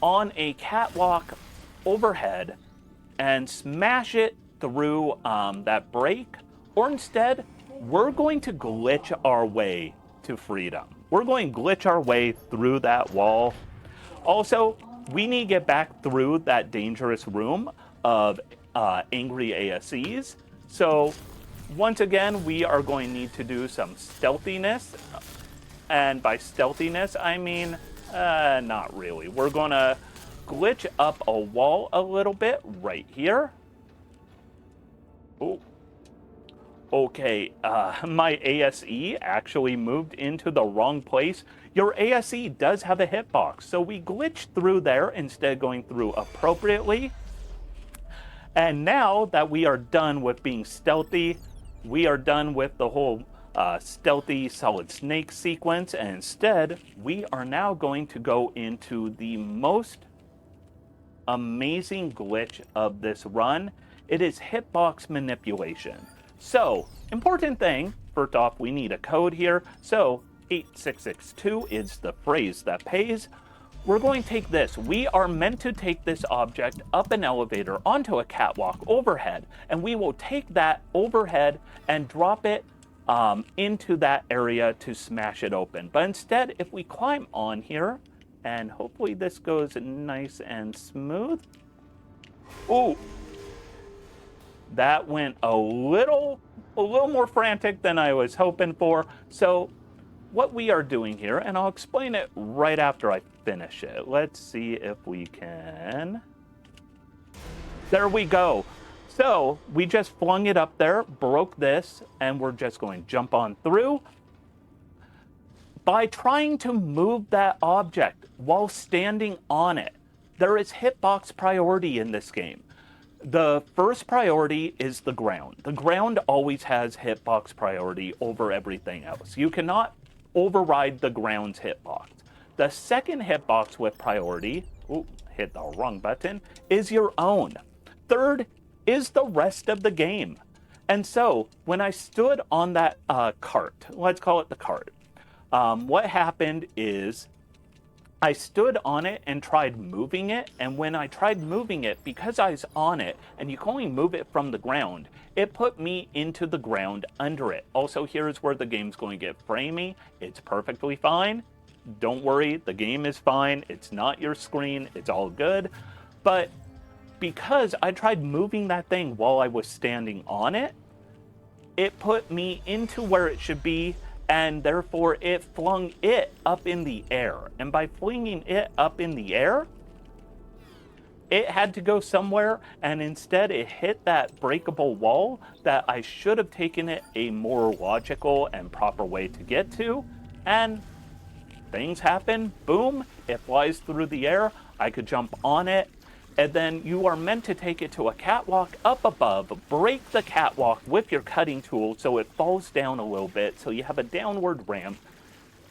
on a catwalk overhead and smash it through that break, or instead, we're going to glitch our way to freedom. We're going to glitch our way through that wall. Also, we need to get back through that dangerous room of angry ASEs. So once again, we are going to need to do some stealthiness. And by stealthiness, I mean, not really. We're going to glitch up a wall a little bit right here. Oh. Okay, my ASE actually moved into the wrong place. Your ASE does have a hitbox, so we glitched through there instead of going through appropriately. And now that we are done with being stealthy, we are done with the whole stealthy solid snake sequence, and instead we are now going to go into the most amazing glitch of this run. It is hitbox manipulation. So, important thing, first off, we need a code here. So, 8662 is the phrase that pays. We're going to take this. We are meant to take this object up an elevator onto a catwalk overhead, and we will take that overhead and drop it into that area to smash it open. But instead, if we climb on here, and hopefully this goes nice and smooth. Ooh, that went a little more frantic than I was hoping for. So what we are doing here, and I'll explain it right after I finish it. Let's see if we can. There we go. So we just flung it up there, broke this, and we're just going to jump on through. By trying to move that object while standing on it, there is hitbox priority in this game. The first priority is the ground. The ground always has hitbox priority over everything else. You cannot override the ground's hitbox. The second hitbox with priority, hit the wrong button, is your own. Third is the rest of the game. And so when I stood on that cart, let's call it the cart, what happened is I stood on it and tried moving it, and when I tried moving it, because I was on it, and you can only move it from the ground, it put me into the ground under it. Also, here's where the game's going to get framey. It's perfectly fine. Don't worry, the game is fine. It's not your screen. It's all good. But because I tried moving that thing while I was standing on it, it put me into where it should be, and therefore it flung it up in the air. And by flinging it up in the air, it had to go somewhere, and instead it hit that breakable wall that I should have taken it a more logical and proper way to get to. And things happen, boom, it flies through the air, I could jump on it, and then you are meant to take it to a catwalk up above, break the catwalk with your cutting tool so it falls down a little bit, so you have a downward ramp,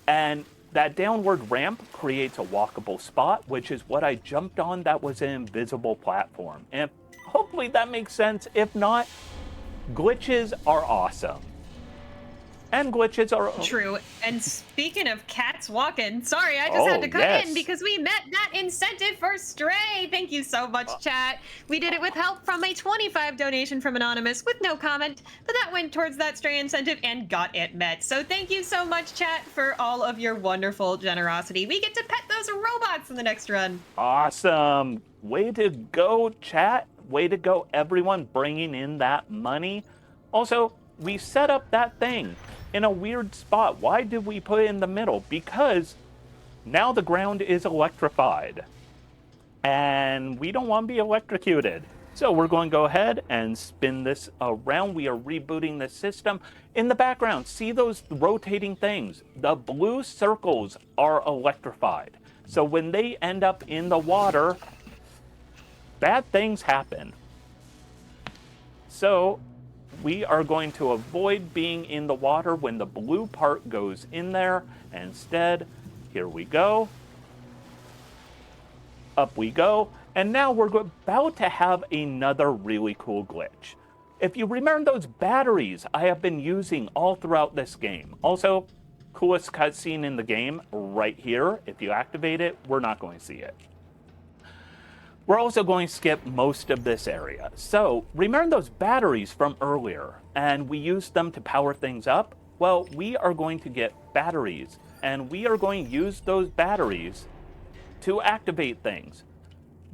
and that downward ramp creates a walkable spot, which is what I jumped on. That was an invisible platform. And hopefully that makes sense. If not, glitches are awesome. And glitches are true. And speaking of cats walking, sorry, I just had to cut in because we met that incentive for Stray. Thank you so much, chat. We did it with help from a 25 donation from Anonymous with no comment, but that went towards that Stray incentive and got it met. So thank you so much, chat, for all of your wonderful generosity. We get to pet those robots in the next run. Awesome. Way to go, chat. Way to go, everyone, bringing in that money. Also, we set up that thing in a weird spot. Why did we put it in the middle? Because now the ground is electrified, and we don't want to be electrocuted. So we're going to go ahead and spin this around. We are rebooting the system. In the background, see those rotating things? The blue circles are electrified. So when they end up in the water, bad things happen. So we are going to avoid being in the water when the blue part goes in there. Instead, here we go. Up we go. And now we're about to have another really cool glitch. If you remember those batteries I have been using all throughout this game. Also, coolest cutscene in the game right here. If you activate it, we're not going to see it. We're also going to skip most of this area. So, remember those batteries from earlier, and we used them to power things up? Well, we are going to get batteries, and we are going to use those batteries to activate things.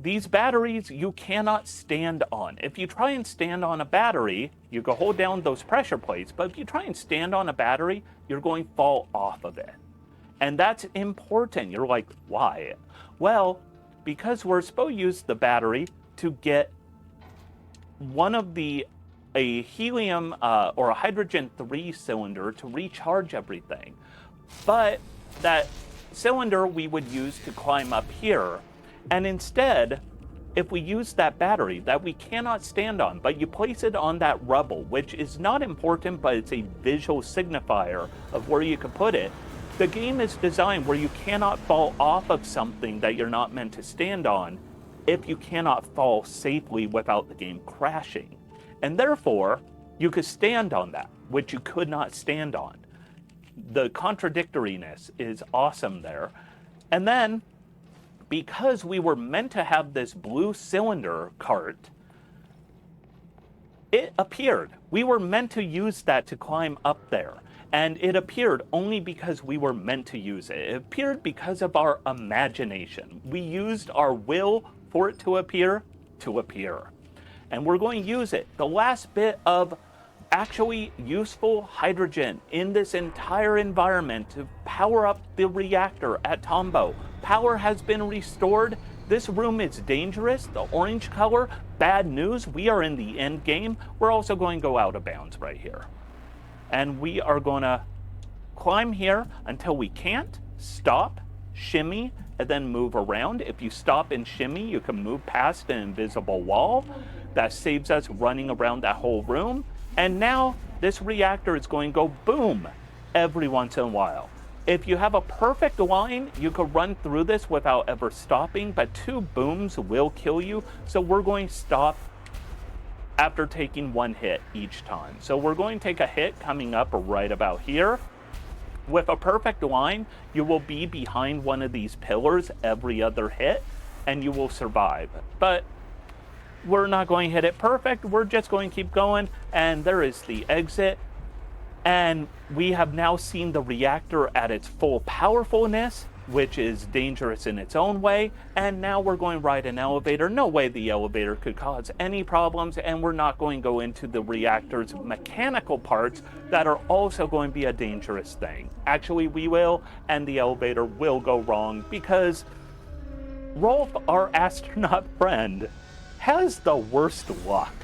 These batteries you cannot stand on. If you try and stand on a battery, you can hold down those pressure plates, but if you try and stand on a battery, you're going to fall off of it. And that's important. You're like, why? Well, because we're supposed to use the battery to get one of a helium or a hydrogen 3 cylinder to recharge everything. But that cylinder we would use to climb up here. And instead, if we use that battery that we cannot stand on, but you place it on that rubble, which is not important, but it's a visual signifier of where you can put it. The game is designed where you cannot fall off of something that you're not meant to stand on if you cannot fall safely without the game crashing. And therefore, you could stand on that, which you could not stand on. The contradictoriness is awesome there. And then, because we were meant to have this blue cylinder cart, it appeared. We were meant to use that to climb up there. And it appeared only because we were meant to use it. It appeared because of our imagination. We used our will for it to appear. And we're going to use it. The last bit of actually useful hydrogen in this entire environment to power up the reactor at Tombow. Power has been restored. This room is dangerous. The orange color, bad news. We are in the end game. We're also going to go out of bounds right here. And we are going to climb here until we can't, stop, shimmy, and then move around. If you stop and shimmy, you can move past an invisible wall. That saves us running around that whole room. And now this reactor is going to go boom every once in a while. If you have a perfect line, you could run through this without ever stopping, but 2 booms will kill you. So we're going to stop after taking 1 hit each time. So we're going to take a hit coming up right about here. With a perfect line, you will be behind one of these pillars every other hit, and you will survive. But we're not going to hit it perfect. We're just going to keep going, and there is the exit. And we have now seen the reactor at its full powerfulness, which is dangerous in its own way. And now we're going to ride an elevator. No way the elevator could cause any problems, and we're not going to go into the reactor's mechanical parts that are also going to be a dangerous thing. Actually, we will, and the elevator will go wrong because Rolf, our astronaut friend, has the worst luck.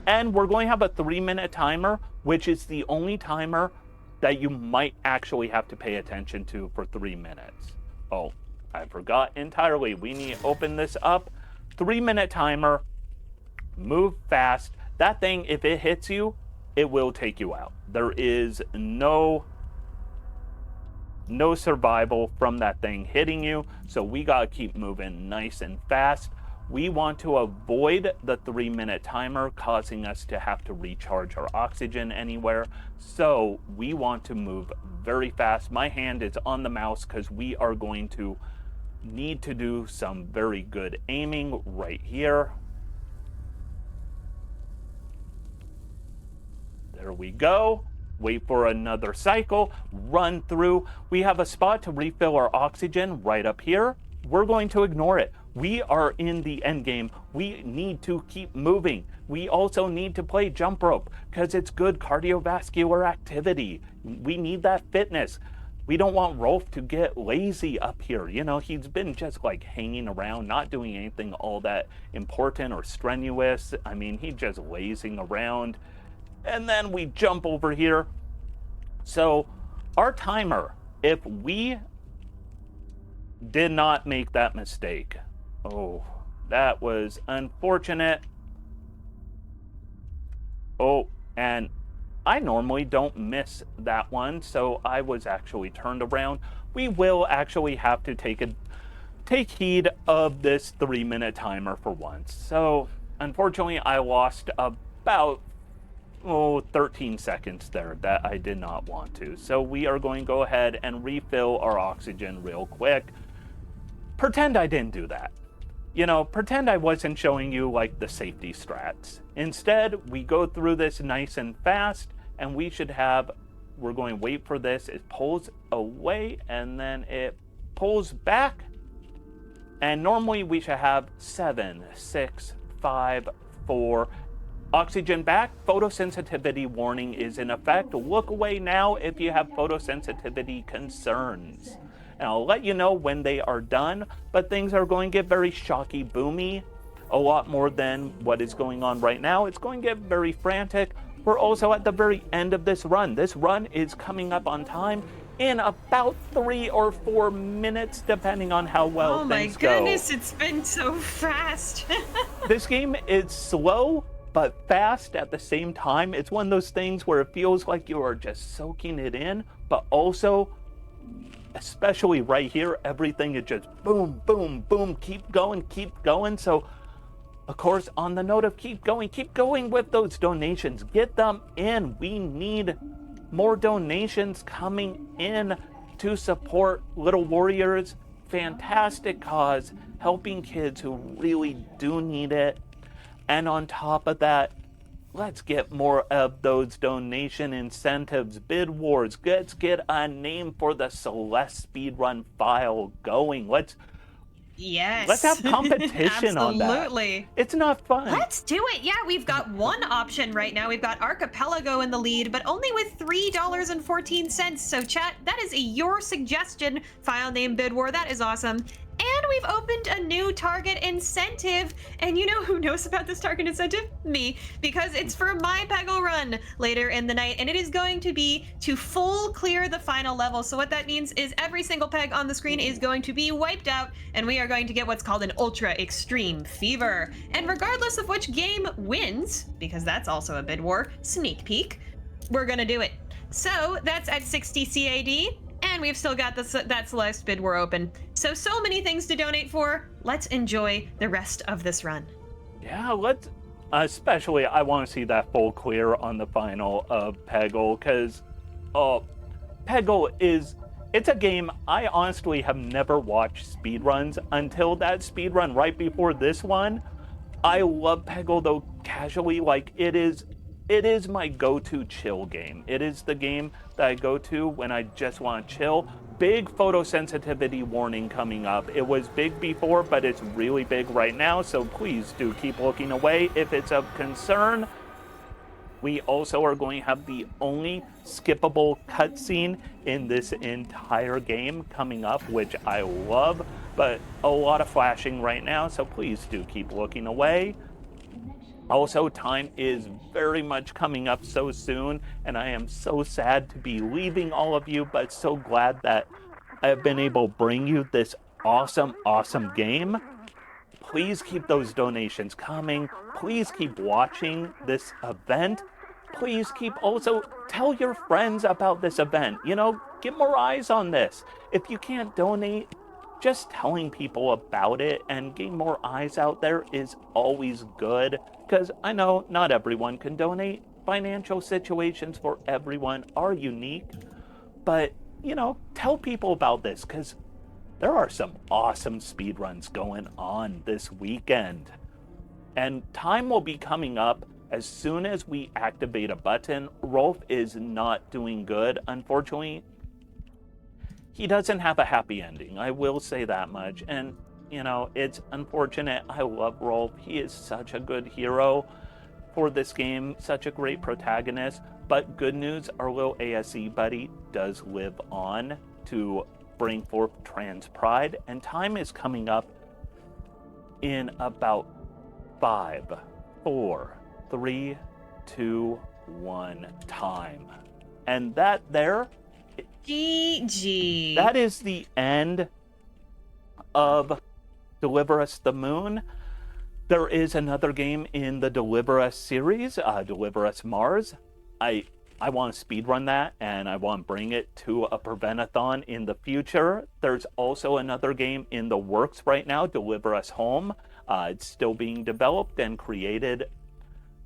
And we're going to have a 3-minute timer, which is the only timer that you might actually have to pay attention to for 3 minutes. Oh, I forgot entirely. We need to open this up. 3-minute timer. Move fast. That thing, if it hits you, it will take you out. There is no survival from that thing hitting you. So we got to keep moving nice and fast. We want to avoid the 3-minute timer causing us to have to recharge our oxygen anywhere. So we want to move very fast. My hand is on the mouse because we are going to need to do some very good aiming right here. There we go. Wait for another cycle. Run through. We have a spot to refill our oxygen right up here. We're going to ignore it. We are in the end game. We need to keep moving. We also need to play jump rope because it's good cardiovascular activity. We need that fitness. We don't want Rolf to get lazy up here. You know, he's been just like hanging around, not doing anything all that important or strenuous. I mean, he's just lazing around. And then we jump over here. So our timer, if we did not make that mistake, oh, that was unfortunate. Oh, and I normally don't miss that one, so I was actually turned around. We will actually have to take heed of this 3-minute timer for once. So, unfortunately, I lost about 13 seconds there that I did not want to. So we are going to go ahead and refill our oxygen real quick. Pretend I didn't do that. You know, pretend I wasn't showing you like the safety strats. Instead, we go through this nice and fast, and we're going to wait for this. It pulls away and then it pulls back. And normally we should have 7, 6, 5, 4. Oxygen back. Photosensitivity warning is in effect. Look away now if you have photosensitivity concerns. And I'll let you know when they are done, but things are going to get very shocky boomy, a lot more than what is going on right now. It's going to get very frantic. We're also at the very end of this run. This run is coming up on time. in about 3 or 4 minutes, depending on how well Oh my things go. goodness, it's been so fast. This game is slow but fast at the same time. It's one of those things where it feels like you are just soaking it in, but also, especially right here, everything is just boom, boom, boom, keep going, keep going. So, of course, on the note of keep going with those donations. Get them in. We need more donations coming in to support Little Warriors. Fantastic cause, helping kids who really do need it. And on top of that, let's get more of those donation incentives, bid wars. Let's get a name for the Celeste speedrun file going. Let's Yes. have competition on that. Absolutely. It's not fun. Let's do it. Yeah, we've got one option right now. We've got Archipelago in the lead, but only with $3.14. So chat, that is your suggestion. File name bid war. That is awesome. And we've opened a new target incentive. And you know who knows about this target incentive? Me. Because it's for my Peggle run later in the night. And it is going to be to full clear the final level. So what that means is every single peg on the screen is going to be wiped out. And we are going to get what's called an Ultra Extreme Fever. And regardless of which game wins, because that's also a bid war, sneak peek, we're going to do it. So that's at 60 CAD. And we've still got that Celeste bid war open. So many things to donate for. Let's enjoy the rest of this run. Yeah, let's. Especially, I want to see that full clear on the final of Peggle, because Peggle it's a game I honestly have never watched speedruns until that speedrun right before this one. I love Peggle though casually, like it is my go-to chill game. It is the game that I go to when I just want to chill. Big photosensitivity warning coming up. It was big before, but it's really big right now, so please do keep looking away if it's of concern. We also are going to have the only skippable cutscene in this entire game coming up, which I love, but a lot of flashing right now, so please do keep looking away. Also, time is very much coming up so soon, and I am so sad to be leaving all of you, but so glad that I've been able to bring you this awesome, awesome game. Please keep those donations coming. Please keep watching this event. Please keep also tell your friends about this event. You know, get more eyes on this. If you can't donate, just telling people about it and getting more eyes out there is always good, because I know not everyone can donate. Financial situations for everyone are unique, but you know, tell people about this, because there are some awesome speedruns going on this weekend. And time will be coming up as soon as we activate a button. Rolf is not doing good, unfortunately. He doesn't have a happy ending, I will say that much. And, you know, it's unfortunate. I love Rolf. He is such a good hero for this game, such a great protagonist. But good news, our little ASE buddy does live on to bring forth trans pride. And time is coming up in about 5, 4, 3, 2, 1 time. And that there, GG. that is the end of Deliver Us the Moon. There is another game in the Deliver Us series, Deliver Us Mars. I want to speedrun that, and I want to bring it to a Prevent-a-thon in the future. There's also another game in the works right now, Deliver Us Home. It's still being developed and created.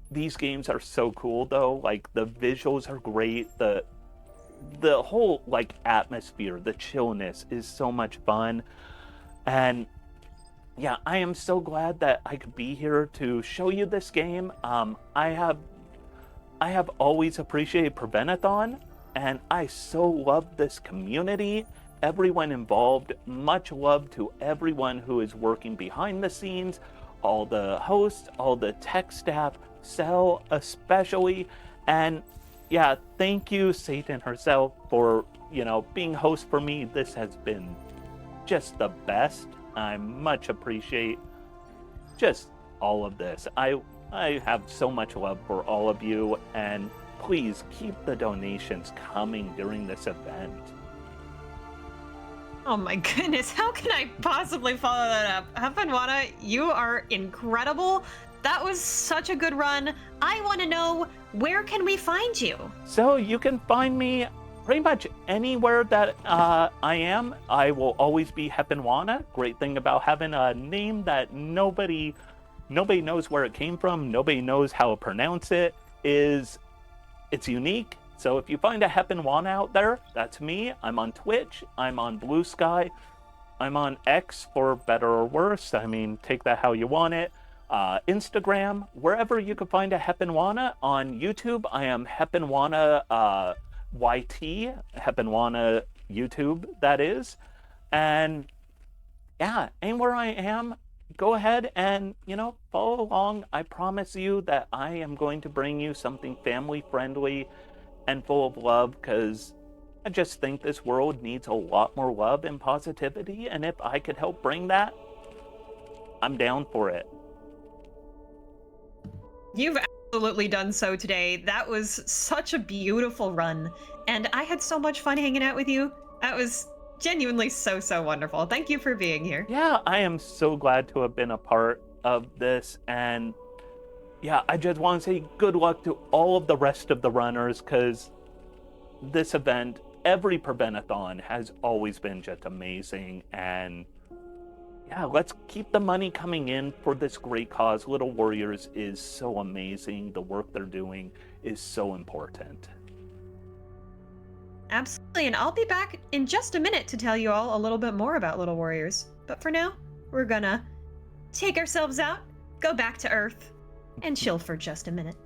These games are so cool though. Like, the visuals are great. The whole like atmosphere, the chillness is so much fun. And yeah, I am so glad that I could be here to show you this game. I have always appreciated Prevent-a-thon, and I so love this community, everyone involved. Much love to everyone who is working behind the scenes, all the hosts, all the tech staff, Cell especially. And yeah, thank you, Satan herself, for, you know, being host for me. This has been just the best. I much appreciate just all of this. I have so much love for all of you, and please keep the donations coming during this event. Oh my goodness, how can I possibly follow that up? Heponwana, you are incredible. That was such a good run. I want to know, where can we find you? So you can find me pretty much anywhere that I am. I will always be Heponwana. Great thing about having a name that nobody knows where it came from, nobody knows how to pronounce it, is it's unique. So if you find a Heponwana out there, that's me. I'm on Twitch, I'm on Blue Sky, I'm on X for better or worse. I mean, take that how you want it. Instagram, wherever you can find a Heponwana. On YouTube, I am Heponwana YT, Heponwana YouTube, that is. And yeah, anywhere I am, go ahead and, follow along. I promise you that I am going to bring you something family friendly and full of love, because I just think this world needs a lot more love and positivity, and if I could help bring that, I'm down for it. You've absolutely done so today. That was such a beautiful run, and I had so much fun hanging out with you. That was genuinely so wonderful. Thank you for being here. Yeah, I am so glad to have been a part of this, and yeah, I just want to say good luck to all of the rest of the runners, because this event, every Prevent-a-thon, has always been just amazing. And yeah, let's keep the money coming in for this great cause. Little Warriors is so amazing. The work they're doing is so important. Absolutely, and I'll be back in just a minute to tell you all a little bit more about Little Warriors. But for now, we're gonna take ourselves out, go back to Earth, and chill for just a minute.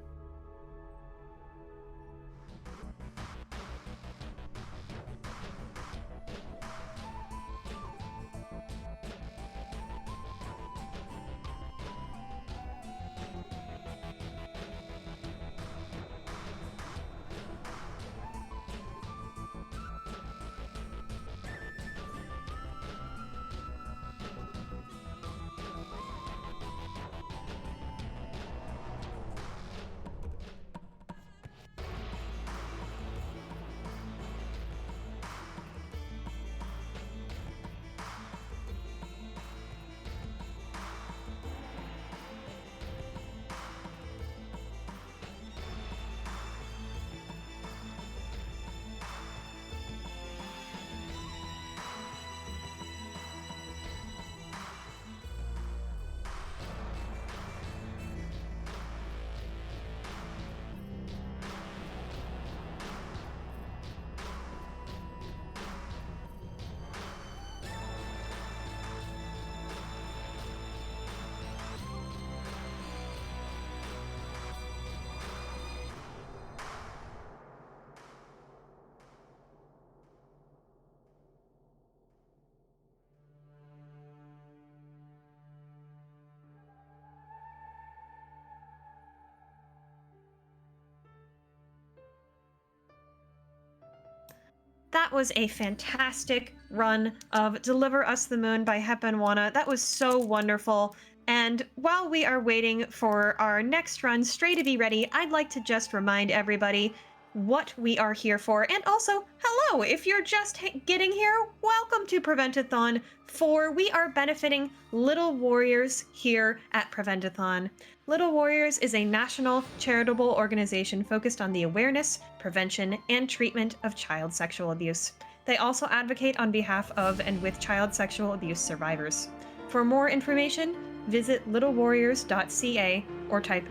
That was a fantastic run of Deliver Us the Moon by Heponwana. That was so wonderful. And while we are waiting for our next run, Stray, to be ready, I'd like to just remind everybody what we are here for. And also, hello, if you're just getting here, welcome to Prevent-a-thon, for we are benefiting Little Warriors here at Prevent-a-thon. Little Warriors is a national charitable organization focused on the awareness, prevention, and treatment of child sexual abuse. They also advocate on behalf of and with child sexual abuse survivors. For more information, visit littlewarriors.ca or type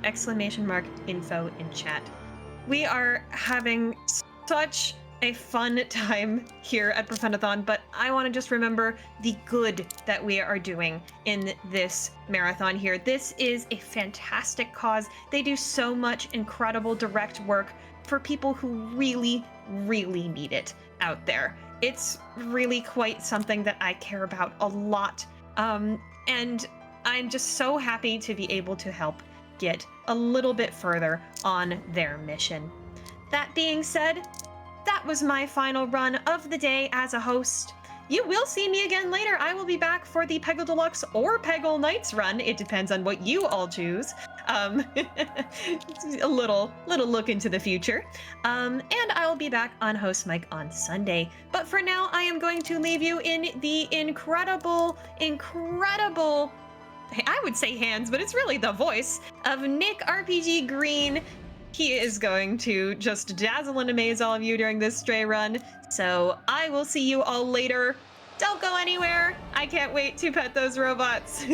!info in chat. We are having such a fun time here at Prevent-a-thon, but I want to just remember the good that we are doing in this marathon here. This is a fantastic cause. They do so much incredible direct work for people who really, really need it out there. It's really quite something that I care about a lot. And I'm just so happy to be able to help get a little bit further on their mission. That being said, that was my final run of the day as a host. You will see me again later. I will be back for the Peggle Deluxe or Peggle Nights run. It depends on what you all choose. a little look into the future. And I will be back on host mic on Sunday. But for now, I am going to leave you in the incredible, I would say hands, but it's really the voice of Nick RPG Green. He is going to just dazzle and amaze all of you during this stray run. So I will see you all later. Don't go anywhere. I can't wait to pet those robots.